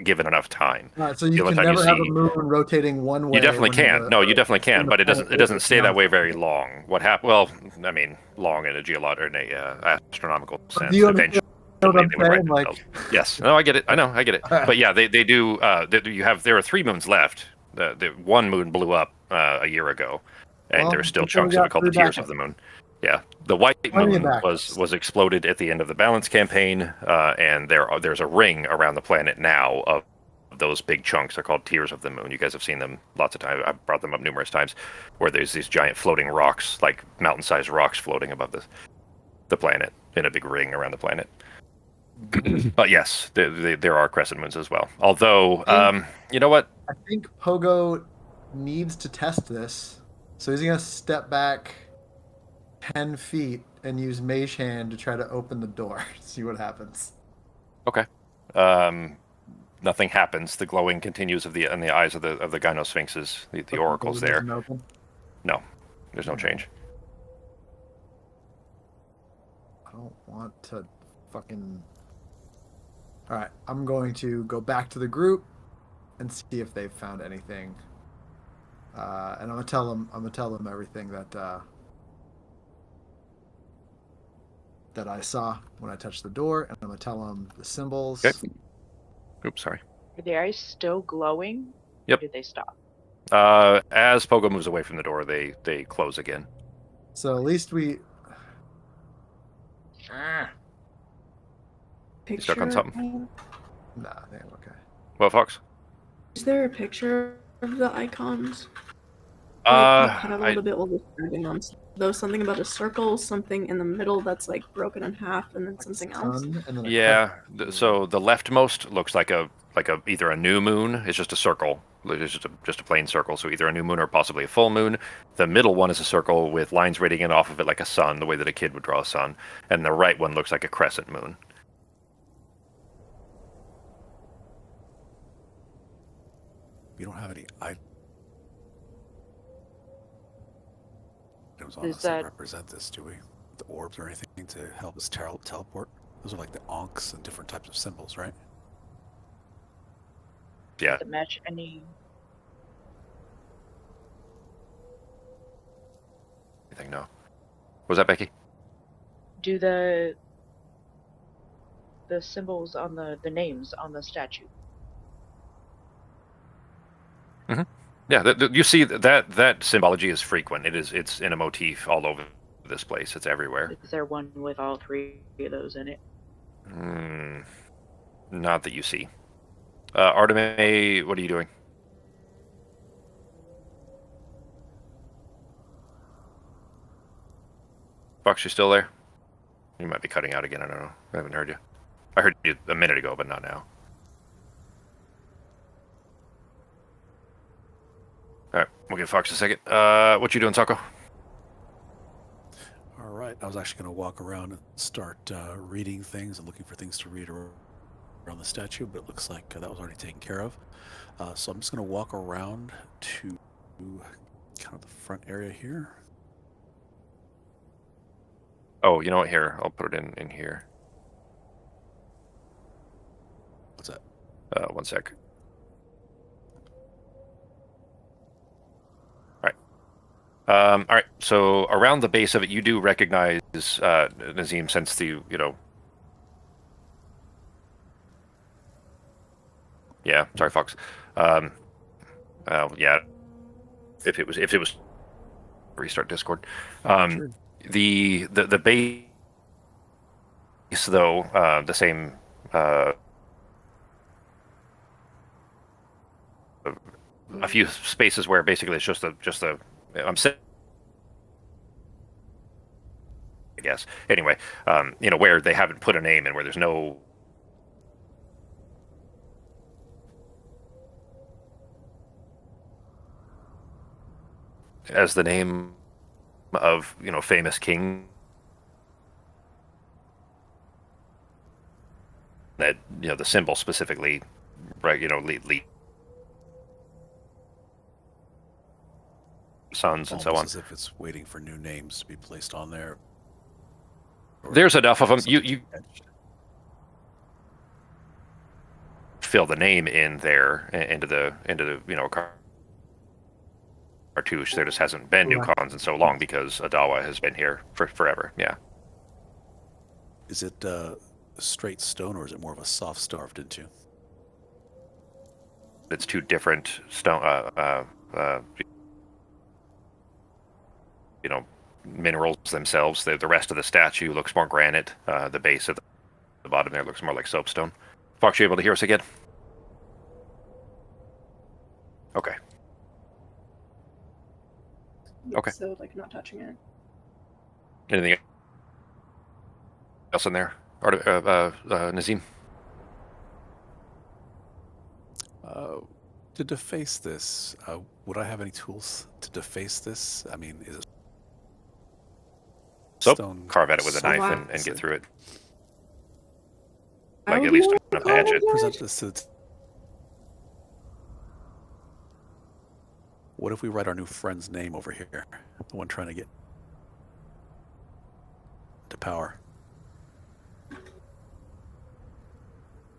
given enough time. All right, so you The only can time you never have a see moon rotating one way. You definitely when can. No, you definitely can, when the but planet it doesn't orbits stay that around way the very sun. long. What happened? Well, I mean, long in astronomical sense. Do you understand what I'm Eventually, they would right saying? Like, themselves. Yes. No, I get it. I know, I get it. But yeah, they do. There are 3 moons left. The one moon blew up a year ago, and well, there's still that's why we chunks of it got called the 3 tears of backups. the moon. Yeah, the white Plenty of moon backups. was exploded at the end of the balance campaign, and there's a ring around the planet now of those big chunks. Are called tears of the moon. You guys have seen them lots of times. I've brought them up numerous times, where there's these giant floating rocks, like mountain-sized rocks, floating above the planet in a big ring around the planet. But yes, there are crescent moons as well. Although, you know what? I think Pogo needs to test this, so he's gonna step back 10 feet and use Mage Hand to try to open the door. See what happens. Okay. Nothing happens. The glowing continues in the eyes of the gynosphinxes. The oracle's door there. doesn't open? No, there's no change. I don't want to fucking. All right, I'm going to go back to the group and see if they've found anything. And I'm gonna tell them everything that I saw when I touched the door, and I'm gonna tell them the symbols. Okay. Oops, sorry. Are the eyes still glowing? Yep. Or did they stop? As Pogo moves away from the door, they close again. So at least we. You stuck on something? Nah, I think I'm okay. What, Fox? Is there a picture of the icons? Cut out a I little bit while describing on those. Something about a circle, something in the middle that's like broken in half, and then Like something sun, else. and then a yeah. crescent. So the leftmost looks like either a new moon. It's just a circle. It's just a plain circle. So either a new moon or possibly a full moon. The middle one is a circle with lines radiating off of it like a sun, the way that a kid would draw a sun. And the right one looks like a crescent moon. We don't have any items on Is us that that- represent this, do we? The orbs or anything to help us teleport? Those are like the onks and different types of symbols, right? Yeah. Does it match any? Anything? No. Was that Becky? Do the symbols on the names on the statue? Yeah, you see that symbology is frequent. It's in a motif all over this place. It's everywhere. Is there one with all 3 of those in it? Not that you see. Arteme, what are you doing? Fox, you still there? You might be cutting out again. I don't know. I haven't heard you. I heard you a minute ago, but not now. All right, we'll give Fox a second. What you doing, Sako? All right. I was actually going to walk around and start reading things and looking for things to read around the statue, but it looks like that was already taken care of. So I'm just going to walk around to kind of the front area here. Oh, you know what? Here, I'll put it in here. What's that? One sec. All right. So around the base of it, you do recognize Nazim, since Yeah. Sorry, Fox. Yeah. If it was restart Discord. Sure. The base, though, the same. A few spaces where basically it's just a. I'm saying. I guess. Anyway, where they haven't put a name and where there's no. As the name of famous king that the symbol specifically, right? Lead sons and so on. Almost as if it's waiting for new names to be placed on there. Or There's enough of them. something You etched. fill the name in there into the cartouche. There just hasn't been new cons in so long because Adawa has been here for forever. Yeah. Is it straight stone or is it more of a soft starved into? It's two different stone. Minerals themselves. The rest of the statue looks more granite. The base of the bottom there looks more like soapstone. Fox, you able to hear us again? Okay. Okay. So, like, not touching it. Anything else in there, Nazim? To deface this, would I have any tools to deface this? I mean, is it stone? Carve at it with a so knife and get through it. I Like would at least be enough able to hatchet. Present this to What if we write our new friend's name over here? The one trying to get to power.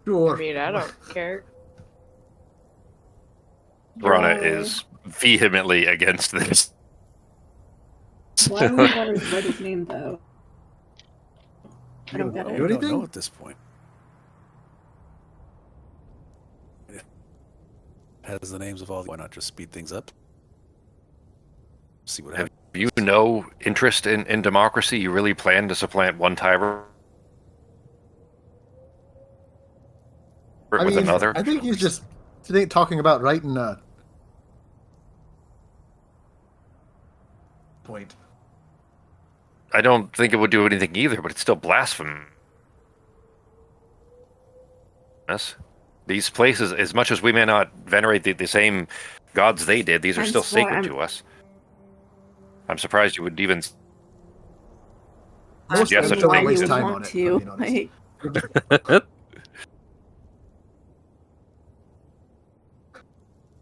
Sure. I mean, I don't care. Rana Why? is vehemently against this. Why would you want to write his name, though? I don't get We it. Do don't know anything? at this point. It has the names of all. Why not just speed things up? See what happens. You no interest in democracy? You really plan to supplant one tyrant with another? I think he's just talking about writing a point. I don't think it would do anything either, but it's still blasphemous. These places, as much as we may not venerate the same gods they did, these are still That's why sacred to us. I'm surprised you would even suggest such a why thing. you waste time want on it, to. if I'm being honest. Like,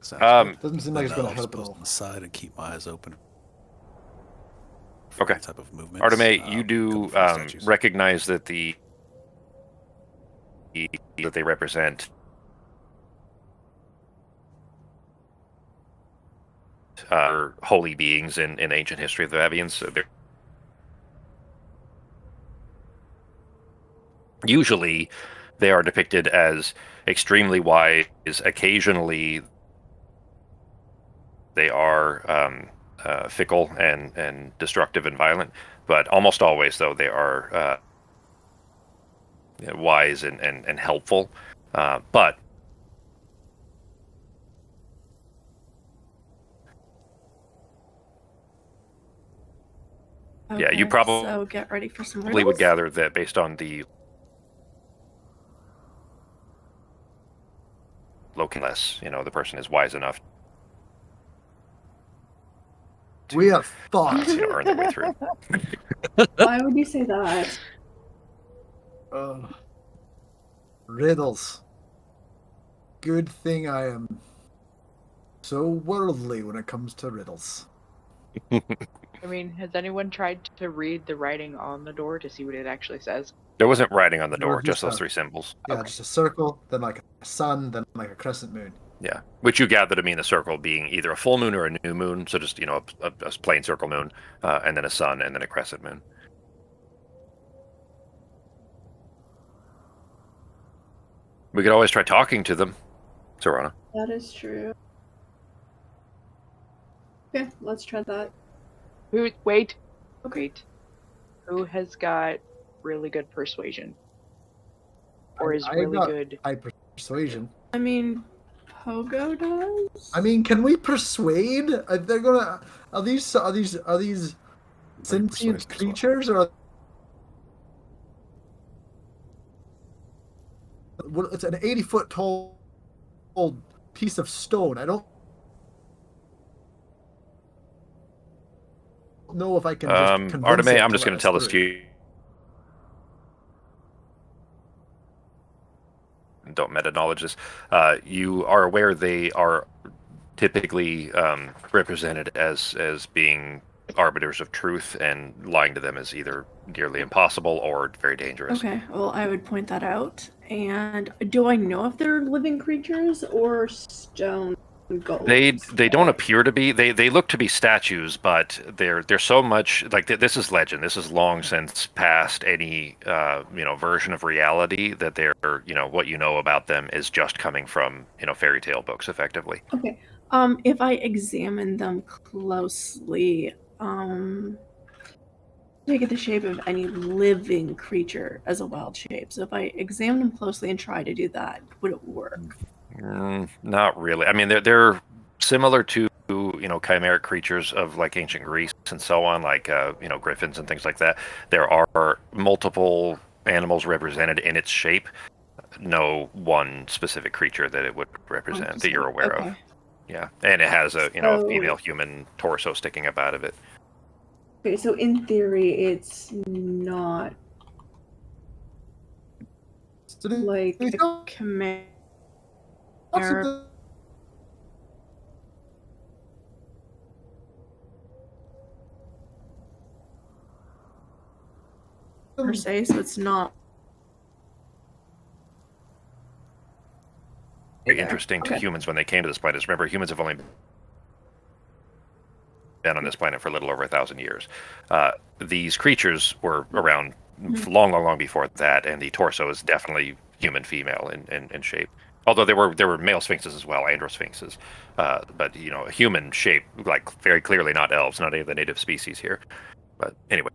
Sounds good. Doesn't seem like it's Then going to I'll help just at post all. on the side and keep my eyes open. For Okay. any type of movement. Arteme, you do recognize that that they represent holy beings in ancient history of the Avians. So usually they are depicted as extremely wise. Occasionally they are fickle and destructive and violent, but almost always, though, they are wise and helpful. But yeah, you probably so get ready for some would riddles. gather that based on the localness, the person is wise enough We have thought. to earn their way through. Why would you say that? Riddles. Good thing I am so worldly when it comes to riddles. I mean, has anyone tried to read the writing on the door to see what it actually says? There wasn't writing on the There was door, just those a- 3 symbols. Yeah, Okay. just a circle, then like a sun, then like a crescent moon. Yeah, which you gather to mean the circle being either a full moon or a new moon. So just a plain circle moon, and then a sun, and then a crescent moon. We could always try talking to them, Serana. That is true. Okay, let's try that. Wait. Who has got really good persuasion? Or is I really got good? high persuasion. I mean, Pogo does. I mean, can we persuade? They're gonna. Are these sentient persuasion as well. creatures or? Well, it's an 80-foot tall piece of stone. I don't know if I can just convince Arteme, it I'm to just let going to us tell this to through. you. Don't meta knowledge this. You are aware they are typically represented as being arbiters of truth, and lying to them is either nearly impossible or very dangerous. Okay, well, I would point that out. And do I know if they're living creatures or stone golems? They don't appear to be. They look to be statues, but they're so much like this is legend. This is long since past any version of reality that they're what you know about them is just coming from fairy tale books, effectively. Okay. If I examine them closely, they get the shape of any living creature as a wild shape. So if I examine them closely and try to do that, would it work? Not really. I mean, they're similar to chimeric creatures of like ancient Greece and so on, like griffins and things like that. There are multiple animals represented in its shape. No one specific creature that it would represent that you're aware of. Yeah, and it has a So- female human torso sticking up out of it. Okay, so in theory, it's not So do like we a talk chimera. about Per se, so it's not Very interesting to Okay. humans when they came to this planet. Remember, humans have only been on this planet for a little over 1,000 years. These creatures were around long before that, and the torso is definitely human female in shape. Although there were male sphinxes as well, androsphinxes, but a human shape, like very clearly not elves, not any of the native species here. But anyway,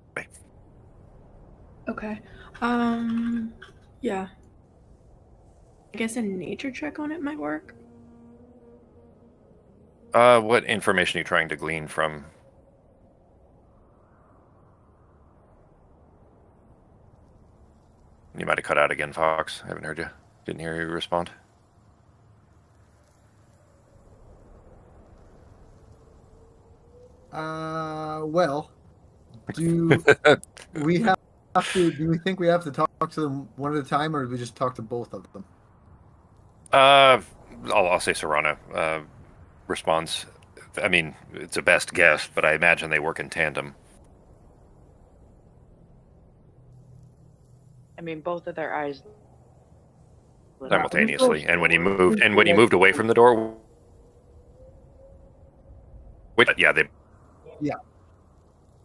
okay. Yeah. I guess a nature check on it might work. what information are you trying to glean from? You might have cut out again, Fox. I haven't heard you. Didn't hear you respond. Well, do we have to? Do we think we have to talk to them one at a time, or do we just talk to both of them? I'll say Serana responds. I mean, it's a best guess, but I imagine they work in tandem. I mean, both of their eyes lit up. Simultaneously, and when he moved away from the door, they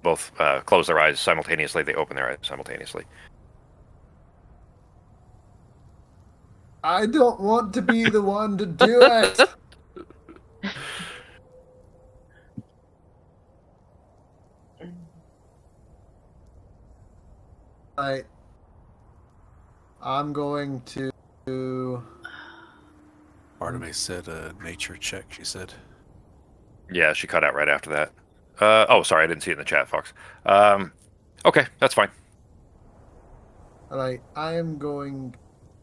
both close their eyes simultaneously. They open their eyes simultaneously. I don't want to be the one to do it. I'm going to. Arteme said a nature check, she said. Yeah, she cut out right after that. Sorry, I didn't see it in the chat, Fox. Okay, that's fine. All right, I'm going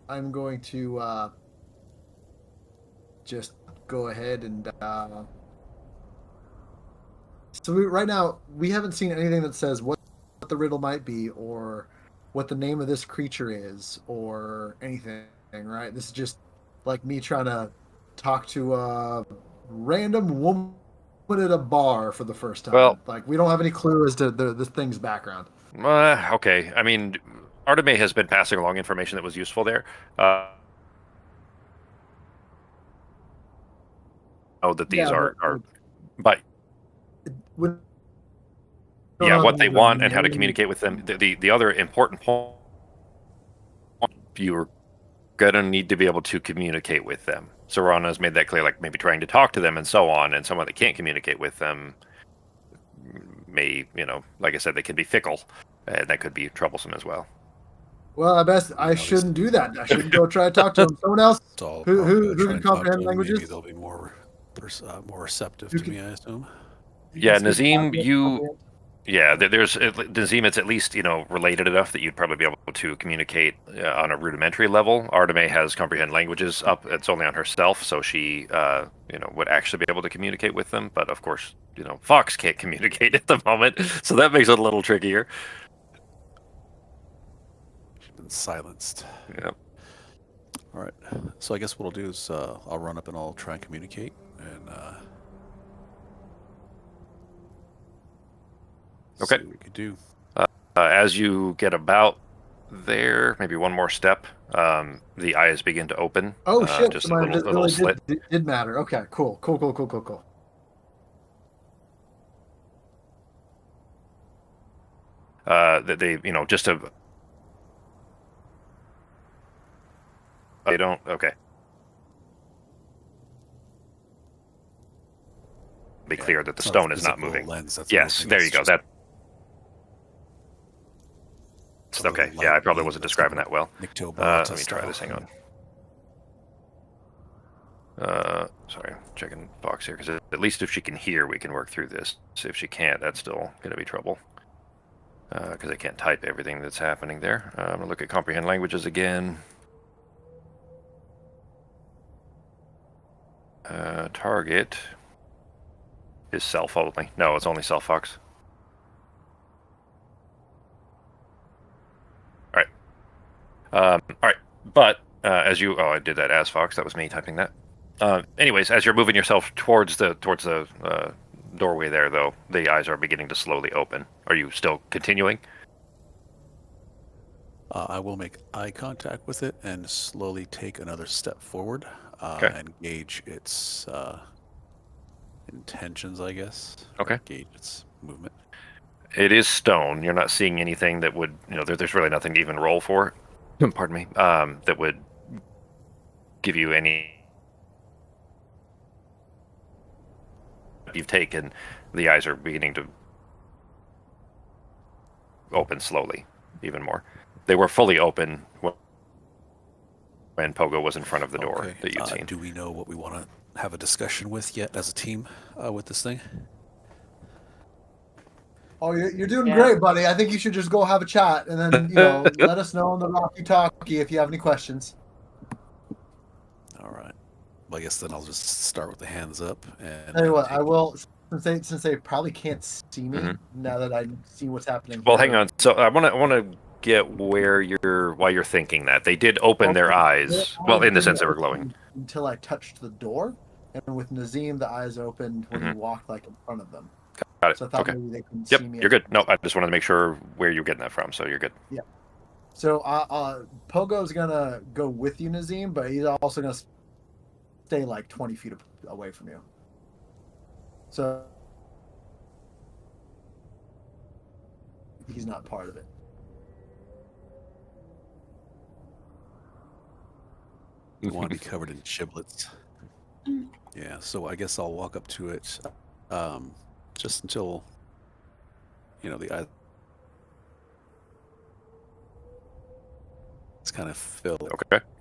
to just go ahead and. So right now we haven't seen anything that says what the riddle might be, or what the name of this creature is, or anything. Right? This is just like me trying to talk to a random woman at a bar for the first time. Well, like we don't have any clue as to the thing's background. Okay. I mean, Arteme has been passing along information that was useful there. Know that these are but yeah, what they want and how to communicate with them. The other important point, you're gonna need to be able to communicate with them. Serana has made that clear, like maybe trying to talk to them and so on, and someone that can't communicate with them may, like I said, they can be fickle, and that could be troublesome as well. Well, I shouldn't do that. I shouldn't go try to talk to them. Someone else who can comprehend languages. Maybe they'll be more receptive to me, I assume. Yeah, Nazim, there's Nazim. It's at least related enough that you'd probably be able to communicate on a rudimentary level. Arteme has comprehend languages up. It's only on herself, so she would actually be able to communicate with them. But of course, Fox can't communicate at the moment, so that makes it a little trickier. She's been silenced. Yeah. All right. So I guess what I'll do is I'll run up and I'll try and communicate and. Okay. See what we could do. As you get about there, maybe one more step, the eyes begin to open. Oh shit! Just so a little slit. Did matter. Okay, cool. That they, just a. They don't. Okay. Be clear that the stone is not moving. Yes, there you go. That. Okay, yeah, I probably wasn't describing that well. Let me try this, hang on. Sorry, checking Fox here, because at least if she can hear, we can work through this. So if she can't, that's still going to be trouble. Because I can't type everything that's happening there. I'm going to look at comprehend languages again. Target is self only. No, it's only self, Fox. All right, but as you, I did that as Fox. That was me typing that. Anyways, as you're moving yourself towards the doorway there, though, the eyes are beginning to slowly open. Are you still continuing? I will make eye contact with it and slowly take another step forward and gauge its intentions, I guess. Okay. Gauge its movement. It is stone. You're not seeing anything that would, there's really nothing to even roll for. Pardon me. That would give you any. You've taken, the eyes are beginning to open slowly, even more. They were fully open when Pogo was in front of the door that you'd seen. Do we know what we want to have a discussion with yet as a team with this thing? Oh, you're doing great, buddy. I think you should just go have a chat and then, let us know on the walkie-talkie if you have any questions. All right. Well, I guess then I'll just start with the hands up. And tell you what, I will, since they probably can't see me now that I see what's happening. Well, hang on. So I want to get why you're thinking that. They did open their eyes. Well, in the sense they were glowing. Until I touched the door, and with Nazim, the eyes opened when he walked in front of them. Got it. So I thought maybe they couldn't see me. You're good. No, I just wanted to make sure where you're getting that from, so you're good. Yeah. So Pogo's gonna go with you, Nazim, but he's also gonna stay 20 feet away from you. So he's not part of it. You want to be covered in giblets. Yeah, so I guess I'll walk up to it just until, the eye. It's kind of filled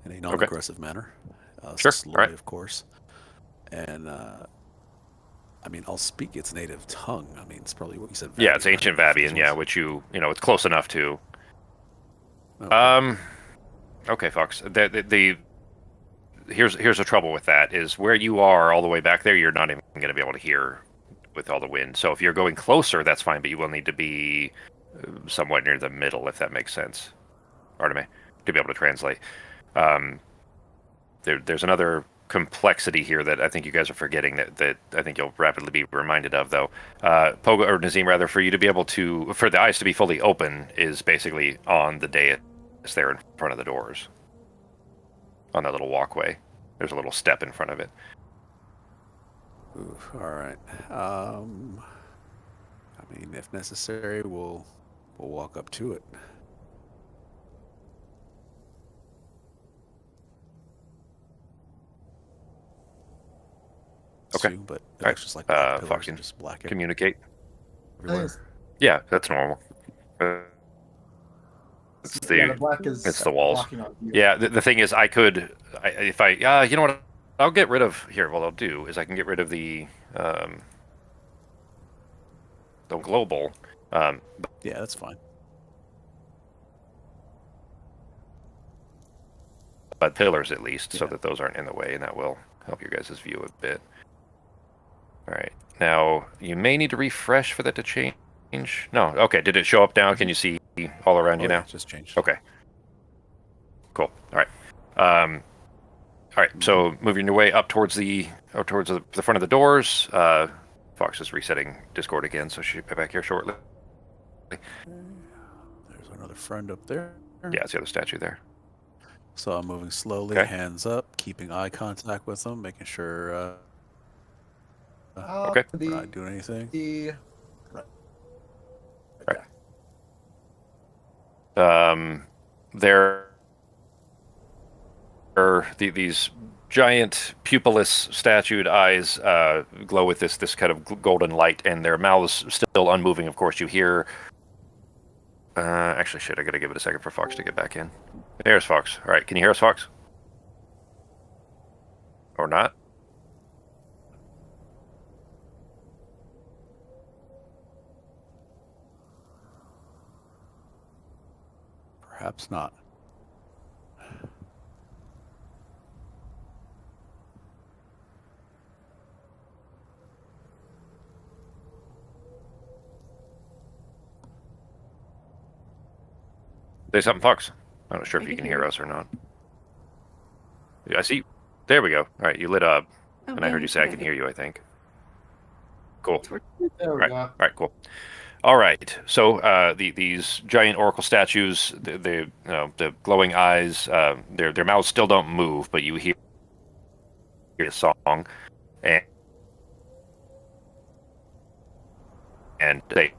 in a non-aggressive manner. Sure. Slowly, of course. And, I'll speak its native tongue. It's probably what you said. Yeah, it's ancient Vabian, which it's close enough to. Okay, Fox. Here's the trouble with that is where you are all the way back there, you're not even going to be able to hear with all the wind. So if you're going closer, that's fine, but you will need to be somewhat near the middle, if that makes sense, Arteme, to be able to translate. There's another complexity here that I think you guys are forgetting that I think you'll rapidly be reminded of, though. Pogo, or Nazim rather, for you to be able to, for the eyes to be fully open is basically on the dais there in front of the doors. On that little walkway. There's a little step in front of it. Ooh, all right. I mean, if necessary, we'll walk up to it. Okay. Soon, but it All looks just like black pillars Fox, and just black communicate. everywhere. Yeah, that's normal. It's the black is it's the walls. blocking our view. Yeah, the thing is, if I you know what, I'll get rid of here. What I'll do is I can get rid of the global. Yeah, that's fine. But pillars at least, so Yeah. that those aren't in the way, and that will help your guys' view a bit. All right, now you may need to refresh for that to change. No, okay. Did it show up now? Can you see all around you yeah, now? it just changed. Okay. Cool. All right. All right. So moving your way up towards the front of the doors. Fox is resetting Discord again, so she'll be back here shortly. There's another friend up there. Yeah, it's the other statue there. So I'm moving slowly, Okay. hands up, keeping eye contact with them, making sure Okay. we're not doing anything. There are these giant pupilless statued eyes glow with this kind of golden light, and their mouths still unmoving. Of course, you hear. Actually, shit! I gotta give it a second for Fox to get back in. There's Fox. All right, can you hear us, Fox? Or not? Perhaps not. Say something, Fox. I'm not sure if I you can can hear hear you. us or not. Yeah, I see. There we go. All right, you lit up, and I heard you say I can hear you, I think. Cool. There we Right. go. All right, cool. All right. So these giant oracle statues, the glowing eyes, their mouths still don't move, but you hear a song, and they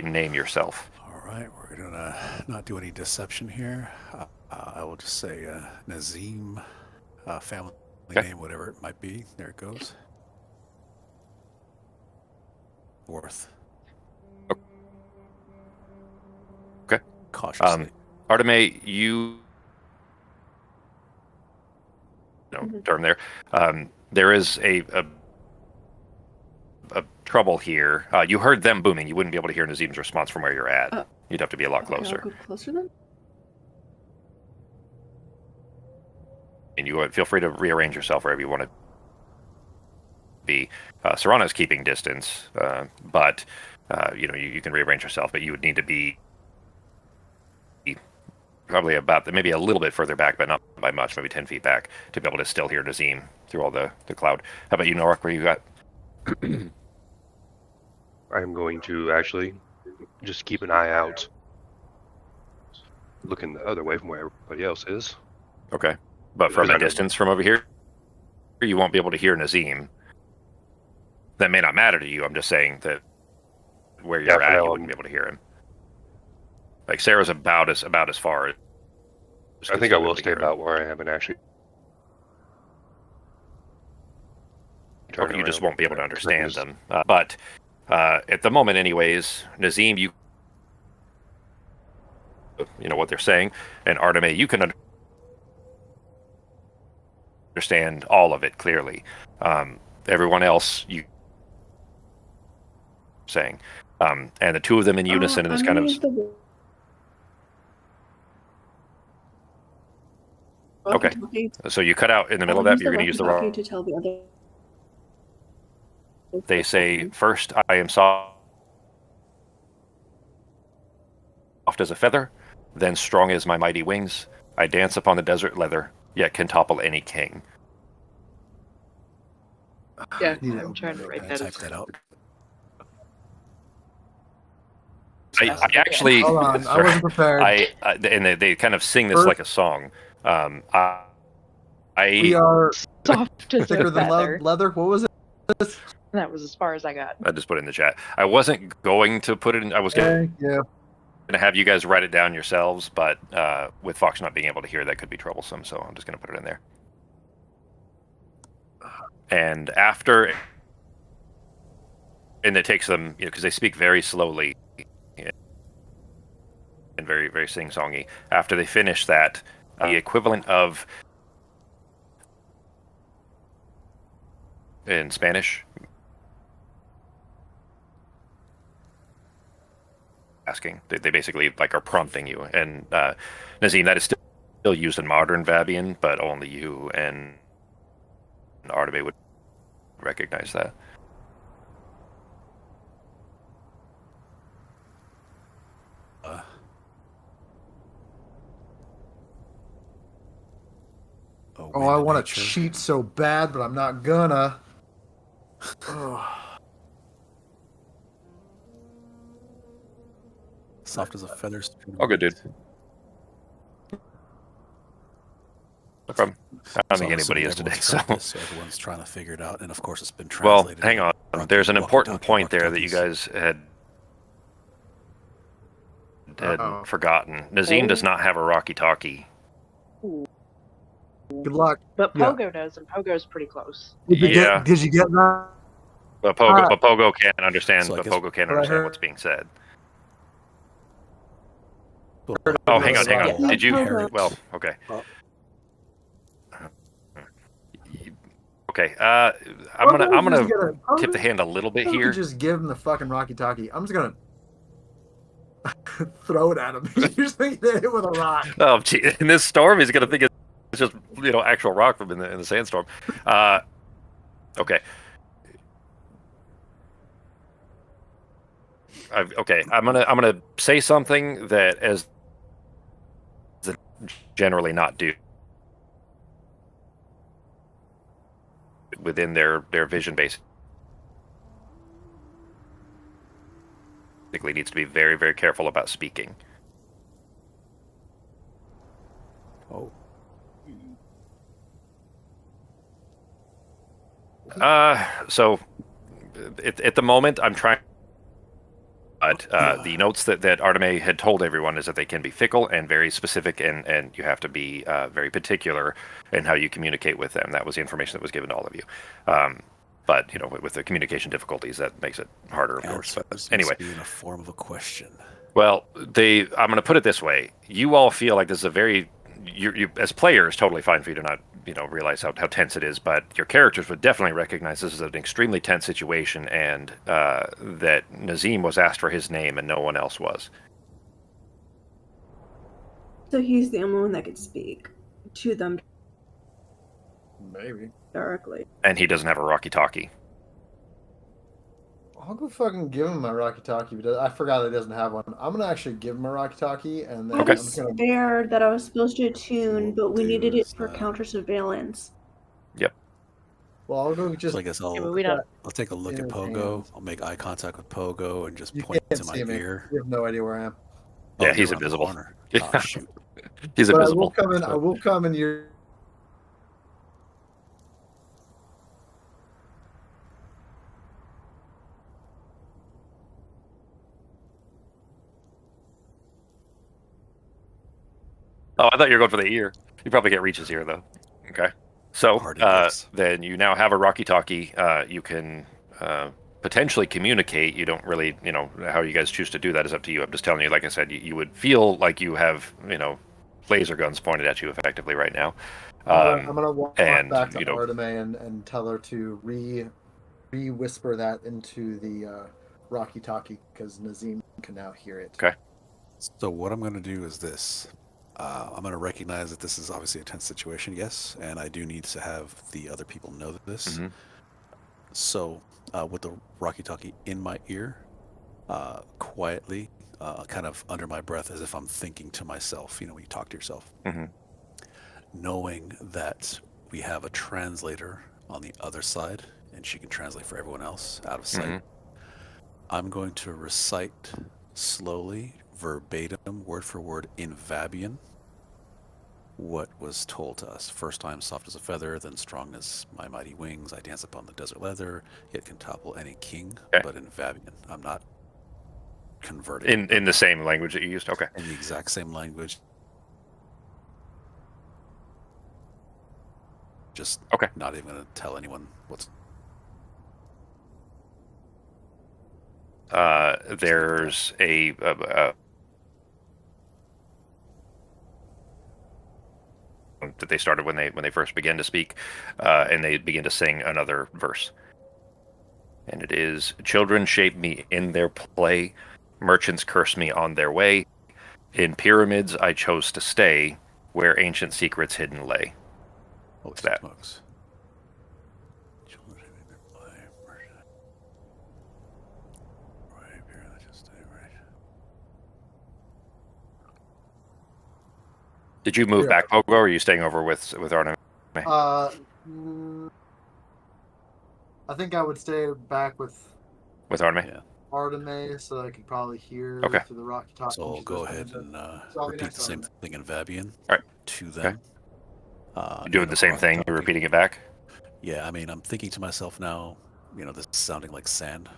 name yourself. All right, we're gonna not do any deception here. I will just say Nazim, family name, whatever it might be. There it goes. Worth. Okay. Cautiously. Arteme, you term there. There is a trouble here. You heard them booming. You wouldn't be able to hear Nazim's response from where you're at. You'd have to be a lot closer. I'll go closer then. And you feel free to rearrange yourself wherever you want to be. Serrana's keeping distance, but you can rearrange yourself, but you would need to be probably about maybe a little bit further back, but not by much, maybe 10 feet back, to be able to still hear Nazim through all the cloud. How about you, Norik? Where you got? I'm going to actually just keep an eye out, looking the other way from where everybody else is. Okay. But from Because a distance from over here, you won't be able to hear Nazim. That may not matter to you. I'm just saying that where you're at, you wouldn't be able to hear him. Like Sarah's about as far as. I think I will stay about where I am and actually. Okay, you just won't be able to understand them. But at the moment, anyways, Nazim, you know what they're saying, and Arteme, you can understand all of it clearly. Everyone else, you saying, and the two of them in unison in this kind of. Okay, so you cut out in the middle of that, but you're going to use the wrong. To tell the other. They say, first, I am soft as a feather, Then strong as my mighty wings, I dance upon the desert leather, yet can topple any king. Yeah, Need to I'm open trying my to write Can I that type as that out? I actually, Hold on, I wasn't prepared. and they kind of sing this First- like a song. We are soft as thicker a than feather. leather. What was it? That was as far as I got. I just put it in the chat. I wasn't going to put it in. I was going Thank you. to have you guys write it down yourselves, but with Fox not being able to hear, that could be troublesome. So I'm just going to put it in there. And after, and it takes them, because they speak very slowly and very, very sing-songy. After they finish that, the equivalent of in Spanish, asking. They basically like are prompting you. And Nazim, that is still used in modern Vabian, but only you and Artebe would recognize that. Oh, I want to cheat so bad, but I'm not gonna. Soft as a feather. Oh, good, dude. No problem. I don't think anybody is today. So everyone's trying to figure it out, and of course, it's been well, translated. hang on. There's an important point there that you guys had forgotten. Nazim does not have a walkie-talkie. Good luck. But Pogo does, and Pogo's pretty close. Did you Yeah. did you get that? But Pogo can't understand. So I But guess Pogo can't what I understand heard- what's being said. Well, Oh, hang on. Yeah. Did you? Pogo. Well, okay. Okay. I'm gonna tip the hand a little bit You here. just give him the fucking Rocky-Talkie. I'm just gonna throw it at him. You're just gonna hit it with a rock. Oh, gee, in this storm, he's gonna think it's just actual rock from in the sandstorm. Okay. Okay, I'm gonna say something that as generally not do within their vision base. Basically, needs to be very, very careful about speaking. Oh. So at the moment, I'm trying. But the notes that Arteme had told everyone is that they can be fickle and very specific, and you have to be very particular in how you communicate with them. That was the information that was given to all of you. But with the communication difficulties, that makes it harder, of course. But anyway, be in a form of a question. Well, I'm going to put it this way: you all feel like this is a very you as players, totally fine for you to not realize how tense it is, but your characters would definitely recognize this is an extremely tense situation, and that Nazim was asked for his name and no one else was. So he's the only one that could speak to them Maybe. directly. And he doesn't have a walkie-talkie. I'll go fucking give him my Rocky-Talkie, but I forgot he doesn't have one. I'm gonna actually give him a Rocky-Talkie, and then I Okay. was scared that I was supposed to attune, but we needed it for counter surveillance. Yep. Well, I'll go just. So I guess Yeah, but I'll we don't. take a look at Pogo. I'll make eye contact with Pogo and just You point can't to my see me. ear. You have no idea where I am. Yeah, you're he's around the invisible. corner. Yeah. Oh, shoot. He's But invisible. I will come in your. Oh, I thought you were going for the ear. You probably can't reach his ear, though. Okay. So then you now have a walkie-talkie. You can potentially communicate. You don't really, how you guys choose to do that is up to you. I'm just telling you, like I said, you would feel like you have, laser guns pointed at you effectively right now. I'm gonna walk and, back to Arteme and tell her to re-whisper that into the Rocky-Talkie, because Nazim can now hear it. Okay. So what I'm going to do is this. I'm going to recognize that this is obviously a tense situation, yes, and I do need to have the other people know this. Mm-hmm. So with the walkie-talkie in my ear, quietly, kind of under my breath, as if I'm thinking to myself, when you talk to yourself, Mm-hmm. knowing that we have a translator on the other side, and she can translate for everyone else out of sight. I'm going to recite slowly, verbatim, word for word, in Vabian, what was told to us. First I'm soft as a feather, then strong as my mighty wings. I dance upon the desert leather, yet can topple any king. Okay. But in Vabian, I'm not converting. In the same language that you used? Okay. In the exact same language. Just okay. Not even going to tell anyone what's... There's that they started when they first began to speak, and they begin to sing another verse. And it is, children shape me in their play, merchants curse me on their way. In pyramids I chose to stay, where ancient secrets hidden lay. What's that? Smokes. Children shape me in their play, merchants. Right here, let's just stay right. Did you move back, Pogo, or are you staying over with Arnim? I think I would stay back with Arnim. Yeah. Artemis, so I could probably hear through the Rocky Top. So I'll go ahead and repeat the same thing in Vabian to them. You're doing the same thing, you're repeating it back? Yeah, I mean, I'm thinking to myself now, this is sounding like sand,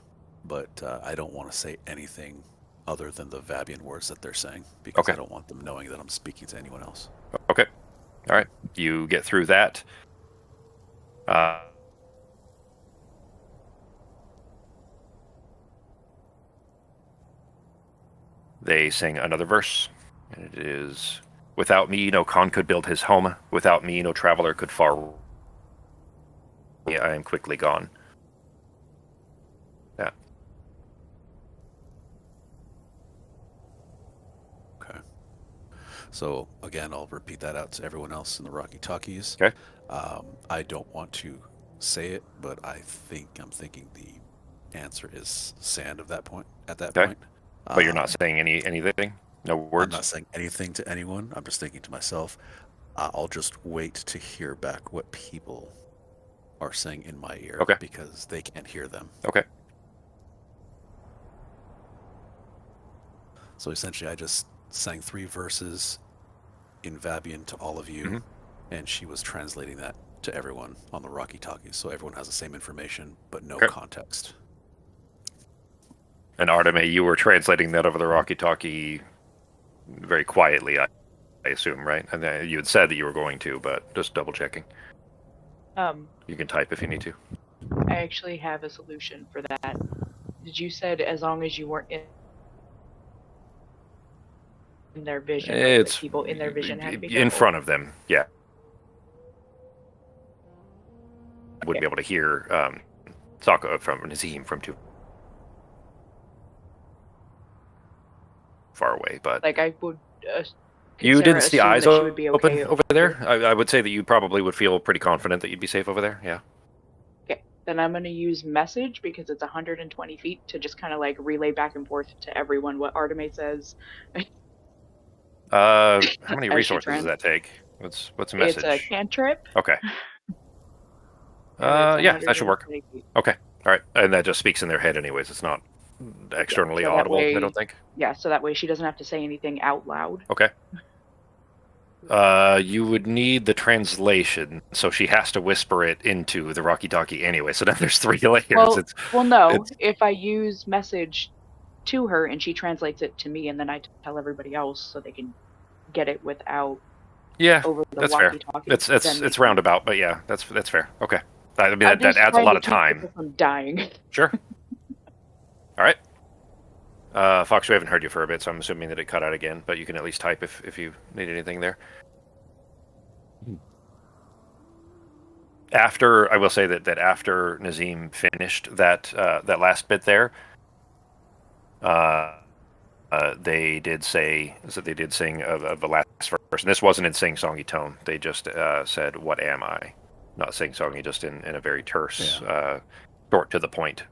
but I don't want to say anything other than the Vabian words that they're saying, because I don't want them knowing that I'm speaking to anyone else. Okay. All right. You get through that. They sing another verse, and it is, without me, no Khan could build his home. Without me, no traveler could far. Yeah, I am quickly gone. Yeah. Okay. So, again, I'll repeat that out to everyone else in the Rocky Talkies. Okay. I don't want to say it, but I'm thinking the answer is sand at that point. But you're not saying anything? No words? I'm not saying anything to anyone. I'm just thinking to myself, I'll just wait to hear back what people are saying in my ear. Okay. Because they can't hear them. Okay. So essentially, I just sang 3 verses in Vabian to all of you, and she was translating that to everyone on the Rocky Talkies, so everyone has the same information, but no context. And Arteme, you were translating that over the Rocky Talkie very quietly, I assume, right? And you had said that you were going to, but just double checking. You can type if you need to. I actually have a solution for that. Did you said as long as you weren't in their vision, It's like people in their vision have to be in careful. front of them, yeah. I wouldn't be able to hear talk from Nazim from too far away, but like I would. You didn't see eyes open be okay over there? I would say that you probably would feel pretty confident that you'd be safe over there, yeah. Okay, then I'm going to use message because it's 120 feet to just kind of like relay back and forth to everyone what Arteme says. How many resources does that take? What's a message? It's a cantrip. Okay. Yeah, that should work. Feet. Okay, all right. And that just speaks in their head anyways. It's not externally audible, I don't think. Yeah, so that way she doesn't have to say anything out loud. Okay. You would need the translation, so she has to whisper it into the Rocky Talkie anyway. So now there's 3 layers. Well, no. If I use message to her and she translates it to me, and then I tell everybody else so they can get it without. Yeah, over the that's fair. It's roundabout, but yeah, that's fair. Okay. I mean, that adds a lot of time. I'm dying. Sure. All right. Fox, we haven't heard you for a bit, so I'm assuming that it cut out again, but you can at least type if you need anything there. I will say that after Nazim finished that last bit there, they did sing of the last verse, and this wasn't in sing-songy tone. They just said, "What am I?" Not sing-songy, just in a very terse, short to the point.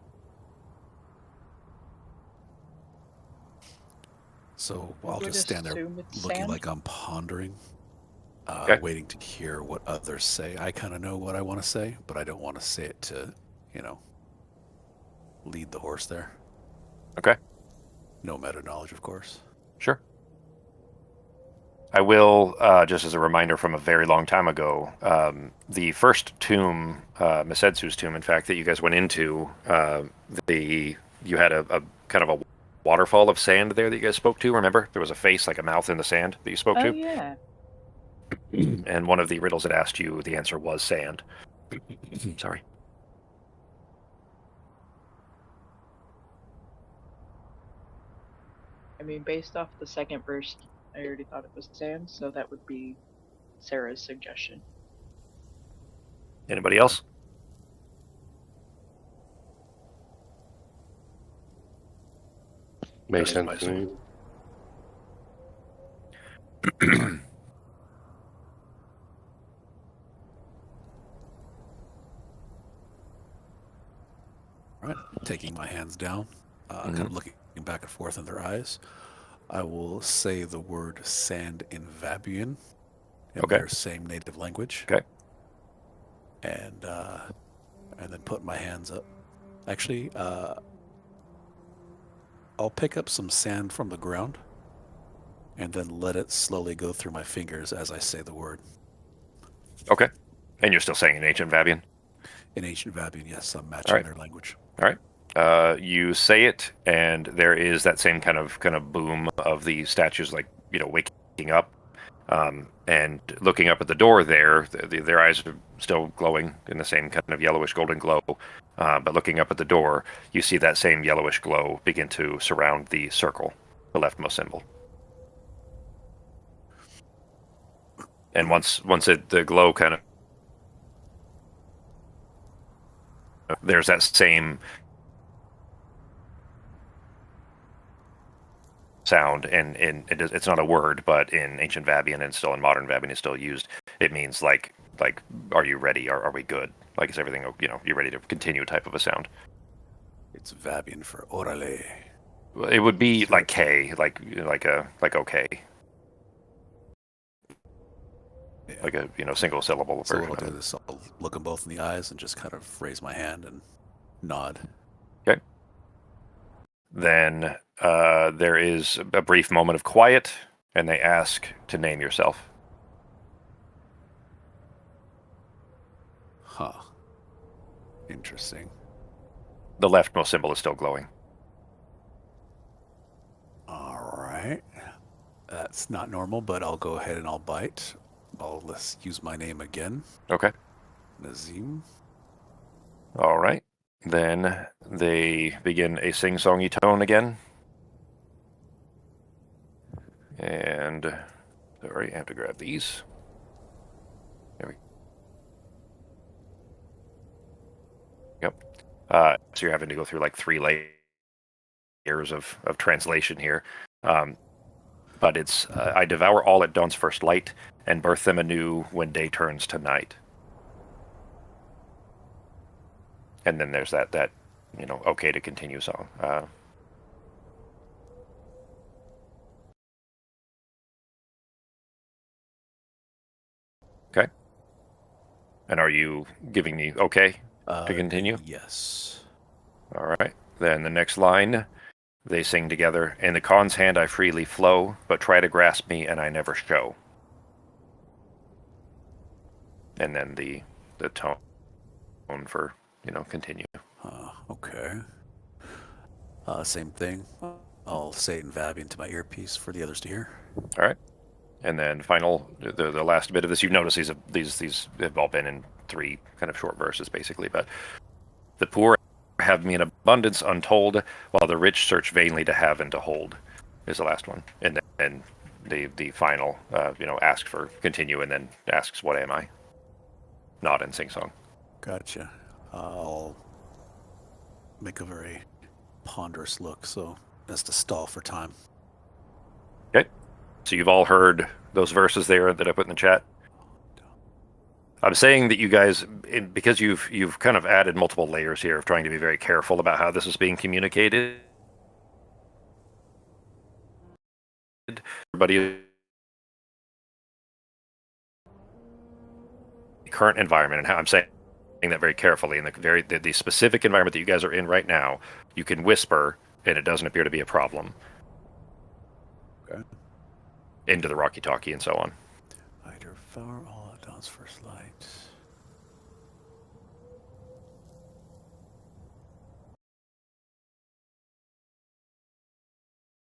So I'll Would just stand there assume it's looking sand. like I'm pondering, Okay. waiting to hear what others say. I kind of know what I want to say, but I don't want to say it to, lead the horse there. Okay. No meta knowledge, of course. Sure. I will, just as a reminder from a very long time ago, the first tomb, Misetsu's tomb, in fact, that you guys went into, you had a kind of a waterfall of sand there that you guys spoke to, remember? There was a face, like a mouth in the sand that you spoke Oh to. yeah. And one of the riddles that asked you, the answer was sand. Sorry. I mean, based off the second verse, I already thought it was sand, so that would be Sarah's suggestion. Anybody else? Makes That is sense my to me. All right, taking my hands down, kind of looking back and forth in their eyes. I will say the word sand in Vabian, in Okay. their same native language. Okay. And then put my hands up. Actually, I'll pick up some sand from the ground and then let it slowly go through my fingers as I say the word. Okay. And you're still saying in ancient Vabian? In ancient Vabian, yes, I'm matching their language. All right. You say it, and there is that same kind of boom of the statues, like, waking up, and looking up at the door there. Their eyes are still glowing in the same kind of yellowish golden glow. But looking up at the door, you see that same yellowish glow begin to surround the circle, the leftmost symbol. And once the glow kind of, there's that same sound, and it's not a word, but in ancient Vabian and still in modern Vabian is still used. It means like, are you ready? Are we good? Like, is everything, you ready to continue type of a sound. It's Vabian for orale. It would be like K, like okay. Yeah. Like a single syllable So version what I'll of do it. is I'll look them both in the eyes and just kind of raise my hand and nod. Okay. Then there is a brief moment of quiet, and they ask to name yourself. Huh. Interesting. The leftmost symbol is still glowing. All right. That's not normal, but I'll go ahead and I'll bite. Let's use my name again. Okay. Nazim. All right. Then they begin a sing-songy tone again. And, sorry, I have to grab these. There we go. So you're having to go through like 3 layers of translation here. But it's, I devour all at dawn's first light and birth them anew when day turns to night. And then there's that okay to continue song. Okay. And are you giving me okay to continue? Yes. All right. Then the next line, they sing together. In the Khan's hand I freely flow, but try to grasp me and I never show. And then the tone for, continue. Okay. Same thing. I'll say it in Vabian to my earpiece for the others to hear. All right. And then final, the last bit of this, you've noticed these have all been in 3 kind of short verses, basically. But the poor have me in abundance untold, while the rich search vainly to have and to hold, is the last one. And then the final, asks for continue, and then asks, what am I? Not in sing-song. Gotcha. I'll make a very ponderous look, so as to stall for time. Okay. So you've all heard those verses there that I put in the chat. I'm saying that you guys, because you've kind of added multiple layers here of trying to be very careful about how this is being communicated, everybody current environment, and how I'm saying that very carefully, in the specific environment that you guys are in right now, you can whisper and it doesn't appear to be a problem. Okay. Into the walkie-talkie and so on. I devour all at dawn's first light.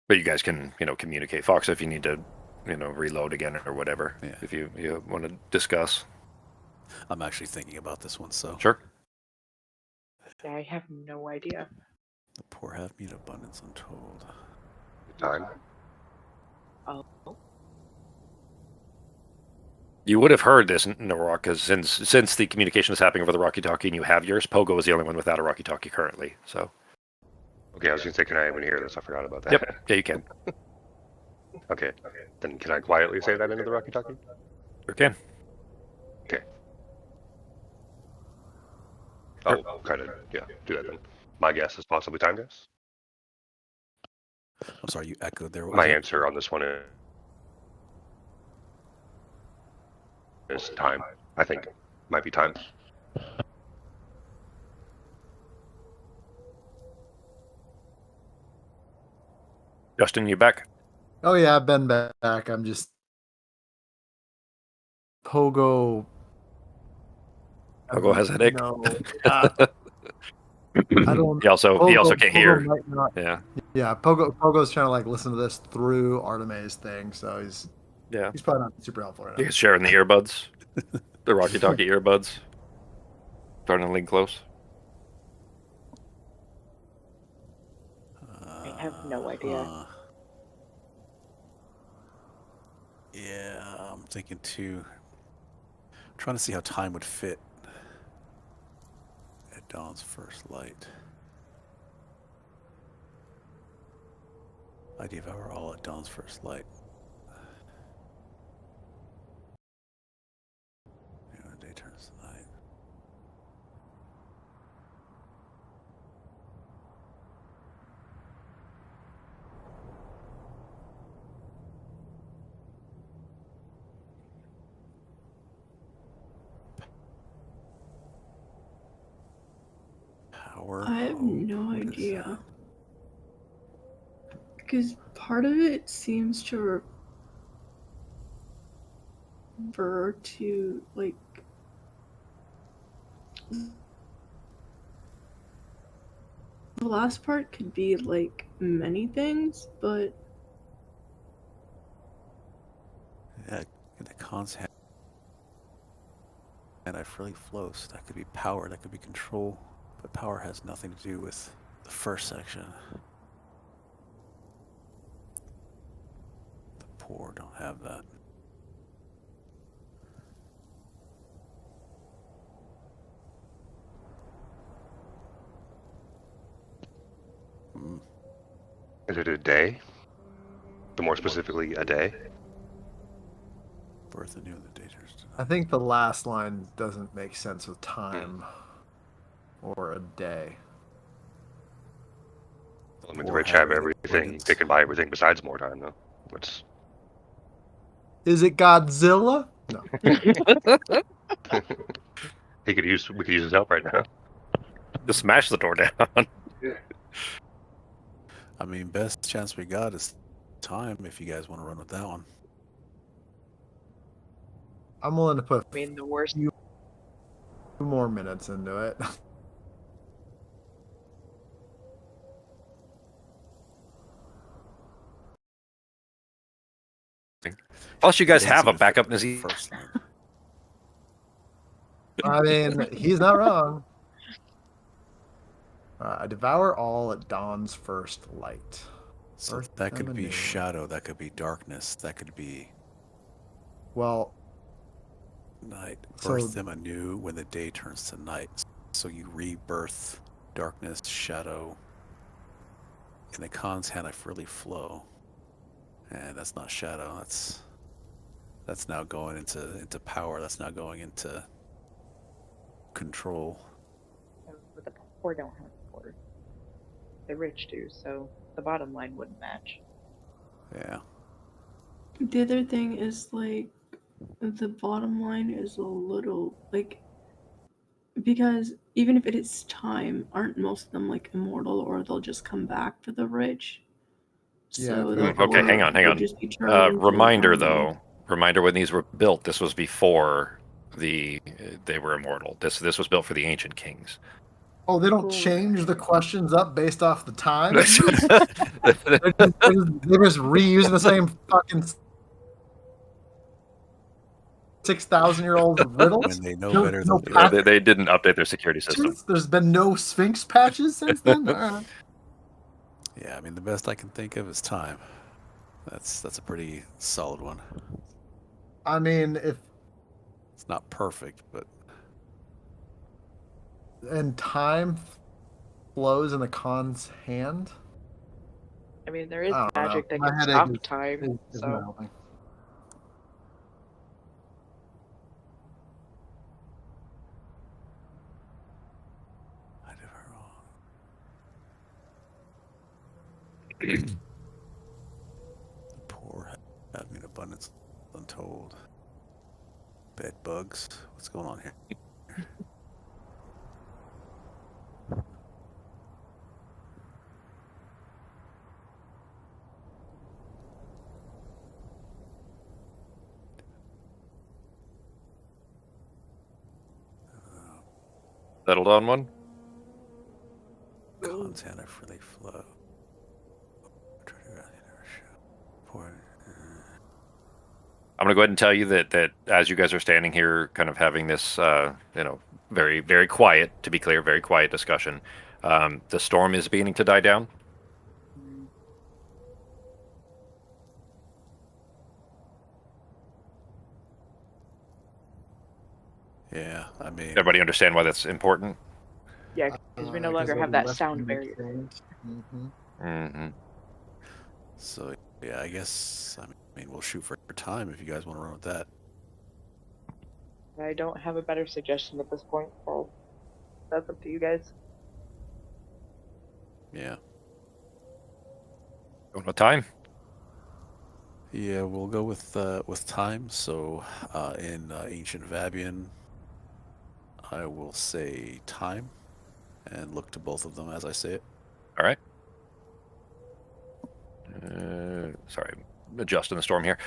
But you guys can, communicate. Fox, if you need to, reload again or whatever, Yeah. if you want to discuss. I'm actually thinking about this one, so. Sure. I have no idea. The poor have meat abundance untold. Time. Oh. You would have heard this, Narok, because since the communication is happening over the walkie-talkie and you have yours, Pogo is the only one without a walkie-talkie currently, so. Okay, I was going to say, can I even hear this? I forgot about that. Yep, yeah, you can. Okay, then can I quietly say that into the walkie-talkie? Sure can. Okay. Oh, kind of, yeah, do that then. My guess is possibly time guess. I'm sorry, you echoed there. What My was it? answer on this one is time. I think might be time. Justin, you back? Oh yeah, I've been back. I'm just Pogo. Pogo has a headache. No, I don't. He also can't hear. Might not, Yeah. yeah. Pogo's trying to like listen to this through Artemis thing, so he's probably not super helpful right now. He's sharing the earbuds, the walkie-talkie earbuds. Starting to lean close. I have no idea. Yeah, I'm thinking too. I'm trying to see how time would fit at dawn's first light. I devour all at dawn's first light. Yeah, the day turns to night. Power. I have no idea. Because part of it seems to refer to, like, the last part could be, like, many things, but... Yeah, the cons hand I freely flows. That could be power, that could be control, but power has nothing to do with the first section. The poor don't have that. Is it a day? But more specifically, a day? Birth anew the day turns to night. I think the last line doesn't make sense with time or a day. Well, I mean, the rich have everything. They can buy everything besides more time, though. What's... Is it Godzilla? No. we could use his help right now. Just smash the door down. I mean, best chance we got is time if you guys want to run with that one. I'm willing to put I mean, the worst. few more minutes into it. Plus, you guys It doesn't have a even fit backup the Nazi. first line. I mean, he's not wrong. I devour all at dawn's first light. So Earth that could be anew. shadow, that could be darkness, that could be Well, night. So- Birth them anew when the day turns to night. So you rebirth darkness, shadow. In the cons hand I freely flow. And that's not shadow, that's now going into power, that's now going into control. But the poor don't have poor. The rich do, so the bottom line wouldn't match. Yeah. The other thing is, like, the bottom line is a little, like, because even if it is time, aren't most of them, like, immortal, or they'll just come back for the rich? Yeah, So for the the Okay, hang poor on, hang would on. just be turned into Reminder, animals. though. Reminder when these were built. This was before they were immortal. This was built for the ancient kings. Oh, they don't change the questions up based off the time? That's They're just reusing the same fucking 6,000-year-old riddles? When they know No, better no than to. Yeah, they didn't update their security system. patches? There's been no Sphinx patches since then? Alright. Yeah, I mean the best I can think of is time. That's a pretty solid one. I mean, if It's not perfect, but and time flows in the Khan's hand. I mean, there is I don't know. magic that My can headache stop is time, not so helping. I did her wrong. The poor having an abundance untold. Bed bugs. What's going on here? Settled on one? Cons had a freely flow. I'm gonna go ahead and tell you that as you guys are standing here, kind of having this, very very quiet, to be clear, very quiet discussion. The storm is beginning to die down. Yeah, I mean, Everybody understand why that's important? yeah, because we no longer have that sound barrier. Mm-hmm. Mm-hmm. so yeah, I guess I mean we'll shoot for time if you guys want to run with that. I don't have a better suggestion at this point, so that's up to you guys. Yeah. Going with time. Yeah, we'll go with time. So in ancient Vabian, I will say time, and look to both of them as I say it. All right. Sorry, adjusting the storm here.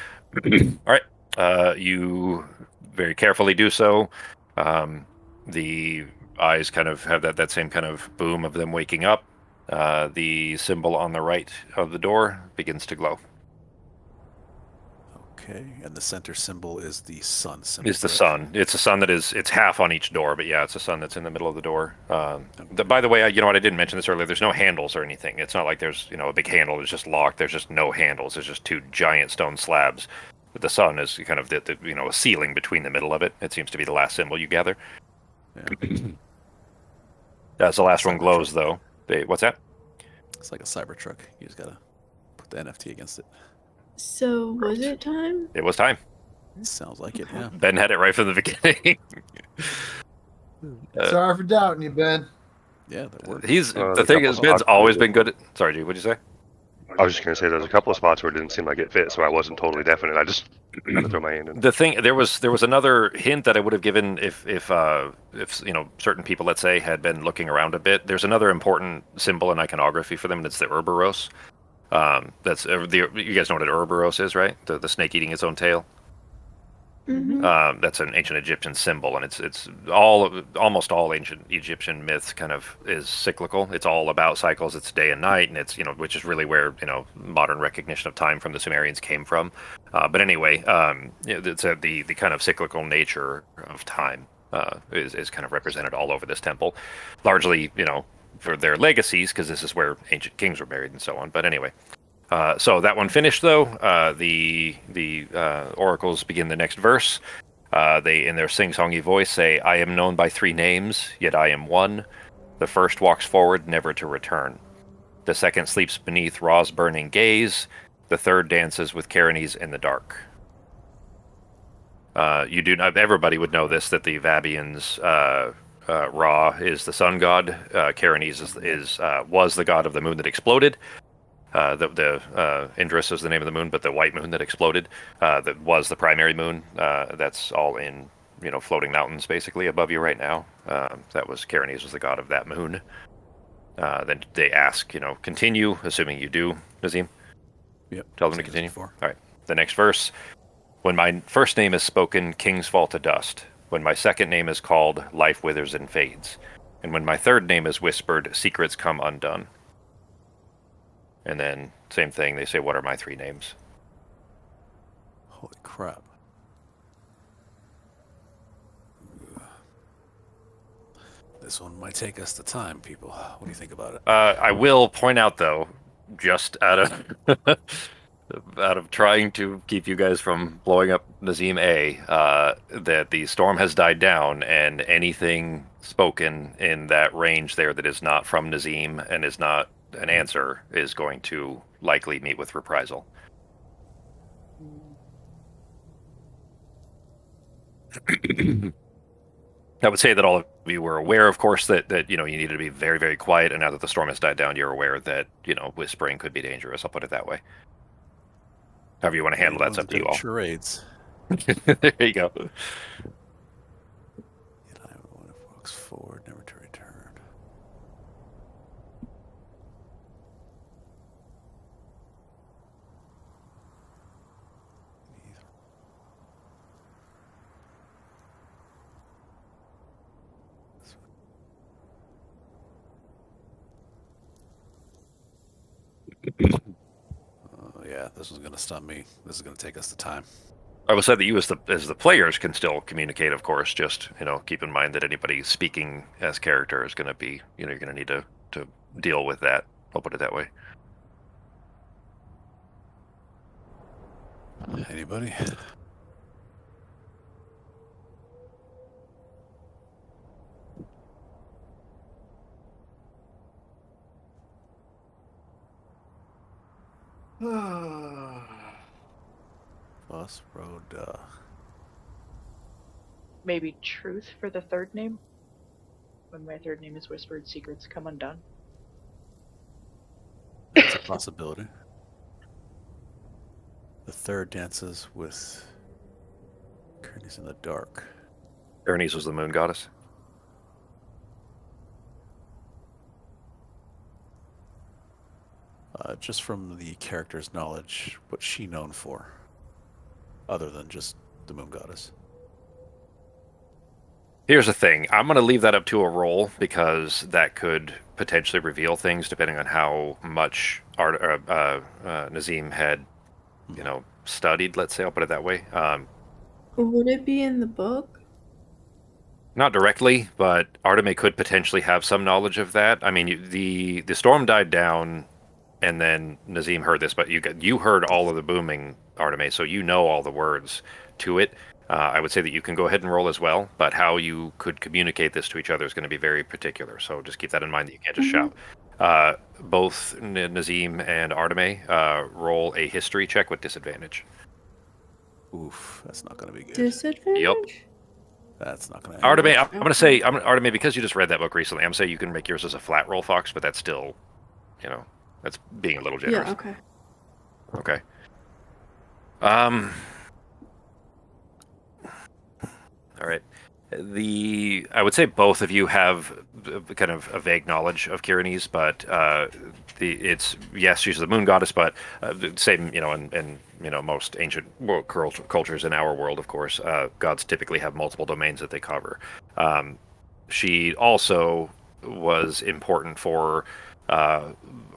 All right. You very carefully do so. The eyes kind of have that same kind of boom of them waking up. The symbol on the right of the door begins to glow. Okay, and the center symbol is the sun symbol. Is the correct? sun? It's a sun it's half on each door, but yeah, it's a sun that's in the middle of the door. By the way, you know what? I didn't mention this earlier. There's no handles or anything. It's not like there's a big handle. It's just locked. There's just no handles. There's just two giant stone slabs. But the sun is kind of the a ceiling between the middle of it. It seems to be the last symbol you gather. Yeah. As the last one Cybertruck. glows, though. What's that? It's like a Cybertruck. You just gotta put the NFT against it. So was it time? It was time. Sounds like it. Yeah. Ben had it right from the beginning. Sorry for doubting you, Ben. Yeah, that worked. The thing is, Ben's always been good at. Sorry, dude. What'd you say? I was just going to say there's a couple of spots where it didn't seem like it fit, so I wasn't totally definite. I just had to throw my hand in. The thing there was another hint that I would have given if certain people, let's say, had been looking around a bit. There's another important symbol in iconography for them, and it's the Ouroboros. That's you guys know what an Ouroboros is, right? The snake eating its own tail. Mm-hmm. That's an ancient Egyptian symbol, and it's almost all ancient Egyptian myths kind of is cyclical. It's all about cycles. It's day and night, and it's which is really where modern recognition of time from the Sumerians came from. But anyway, it's the kind of cyclical nature of time is kind of represented all over this temple, largely for their legacies, because this is where ancient kings were buried and so on. But anyway. So that one finished, though. The oracles begin the next verse. They, in their sing-songy voice, say, "I am known by three names, yet I am one. The first walks forward, never to return. The second sleeps beneath Ra's burning gaze. The third dances with Cairnes in the dark." You do not. Everybody would know this, that the Vabians, Ra is the sun god. Cairnes was the god of the moon that exploded. the Indris is the name of the moon, but the white moon that exploded, that was the primary moon. That's all in, floating mountains basically above you right now. That was Caranese was the god of that moon. Then they ask, continue, assuming you do, Nazim. Yep. Tell them to same as continue. before. All right. The next verse. When my first name is spoken, kings fall to dust. When my second name is called, life withers and fades. And when my third name is whispered, secrets come undone. And then, same thing, they say, what are my three names? Holy crap. This one might take us the time, people. What do you think about it? I will point out, though, just out of out of trying to keep you guys from blowing up Nazim A, that the storm has died down, and anything spoken in that range there that is not from Nazim and is not an answer is going to likely meet with reprisal. I would say that all of you were aware, of course, that you needed to be very, very quiet, and now that the storm has died down, you're aware that whispering could be dangerous. I'll put it that way. However you want to handle that's up to you all. Charades. There you go. One walks forward, never to return. Oh yeah, this one's gonna stop me. This is gonna take us the time. I will say that you as the players can still communicate, of course. Just keep in mind that anybody speaking as character is going to be you're going to need to deal with that. I'll put it that way. Anybody? Bus road. Maybe truth for the third name? When my third name is whispered, secrets come undone. That's a possibility. The third dances with Kearney's in the dark. Ernest was the moon goddess. Just from the character's knowledge, what's she known for? Other than just the moon goddess. Here's the thing. I'm going to leave that up to a roll because that could potentially reveal things depending on how much Nazim had, studied. Let's say, I'll put it that way. Would it be in the book? Not directly, but Arteme could potentially have some knowledge of that. I mean, the storm died down, and then Nazim heard this, but you heard all of the booming, Arteme, so you know all the words to it. I would say that you can go ahead and roll as well, but how you could communicate this to each other is going to be very particular. So just keep that in mind that you can't just shout. Both Nazim and Arteme roll a history check with disadvantage. Oof, that's not going to be good. Disadvantage? Yep. That's not going to Arteme, I'm going to say, Arteme, because you just read that book recently, I'm going to say you can make yours as a flat roll, Fox, but that's still, that's being a little generous. Yeah, okay. Okay. All right. I would say both of you have kind of a vague knowledge of Kiranese, but yes, she's the moon goddess, but same, in most ancient world cultures in our world, of course, gods typically have multiple domains that they cover. She also was important for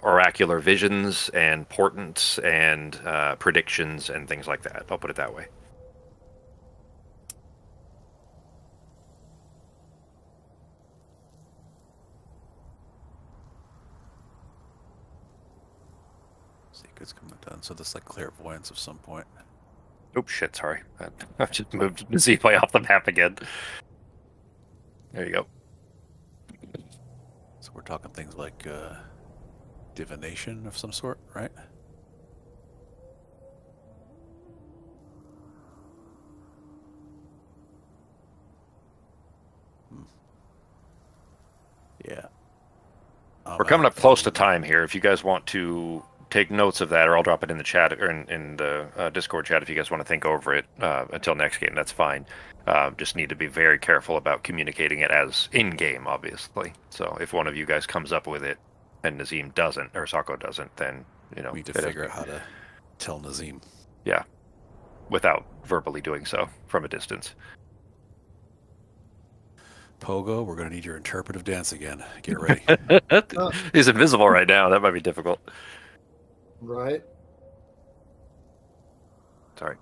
oracular visions and portents and predictions and things like that. I'll put it that way. Secrets coming done. So this like clairvoyance of some point. Oops, shit, sorry. I've just moved Z-Play off the map again. There you go. So we're talking things like divination of some sort, right? Yeah. We're coming up close to time here. If you guys want to take notes of that, or I'll drop it in the chat or in the Discord chat if you guys want to think over it until next game. That's fine. Just need to be very careful about communicating it as in-game, obviously. So if one of you guys comes up with it and Nazim doesn't, or Sako doesn't, then We need to figure out how to tell Nazim. Yeah, without verbally doing so from a distance. Pogo, we're going to need your interpretive dance again. Get ready. He's invisible right now. That might be difficult. Right. Sorry.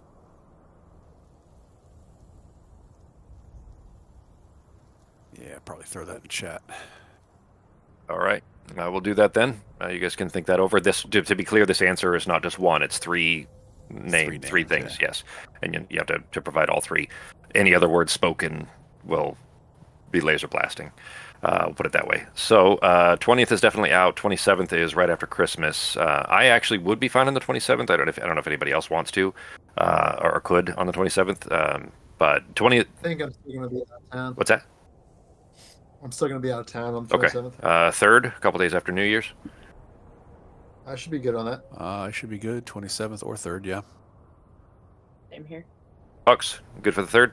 Yeah, probably throw that in chat. All right. We'll do that then. You guys can think that over. This, to be clear, this answer is not just one. It's three names, things, yeah. yes. And you have to provide all three. Any other words spoken will be laser blasting. We'll put it that way. So 20th is definitely out. 27th is right after Christmas. I actually would be fine on the 27th. I don't know if anybody else wants to or could on the 27th. But 20th. I think I'm still going to be out of town. What's that? I'm still going to be out of town on the 27th. Okay. 3rd, a couple days after New Year's. I should be good on that. I should be good. 27th or 3rd, yeah. Same here. Bucks, good for the 3rd?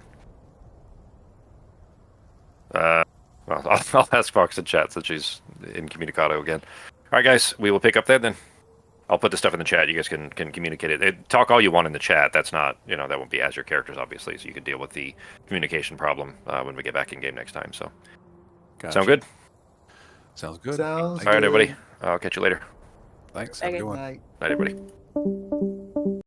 Well, I'll ask Fox in chat since she's incommunicado again. All right, guys, we will pick up there then. I'll put the stuff in the chat. You guys can communicate it. Talk all you want in the chat. That's not, that won't be as your characters, obviously, so you can deal with the communication problem when we get back in game next time. So, Gotcha. Sound good? Sounds good. Sounds All right, good. everybody. I'll catch you later. Thanks. Have a Okay. good one. Night. Night, everybody.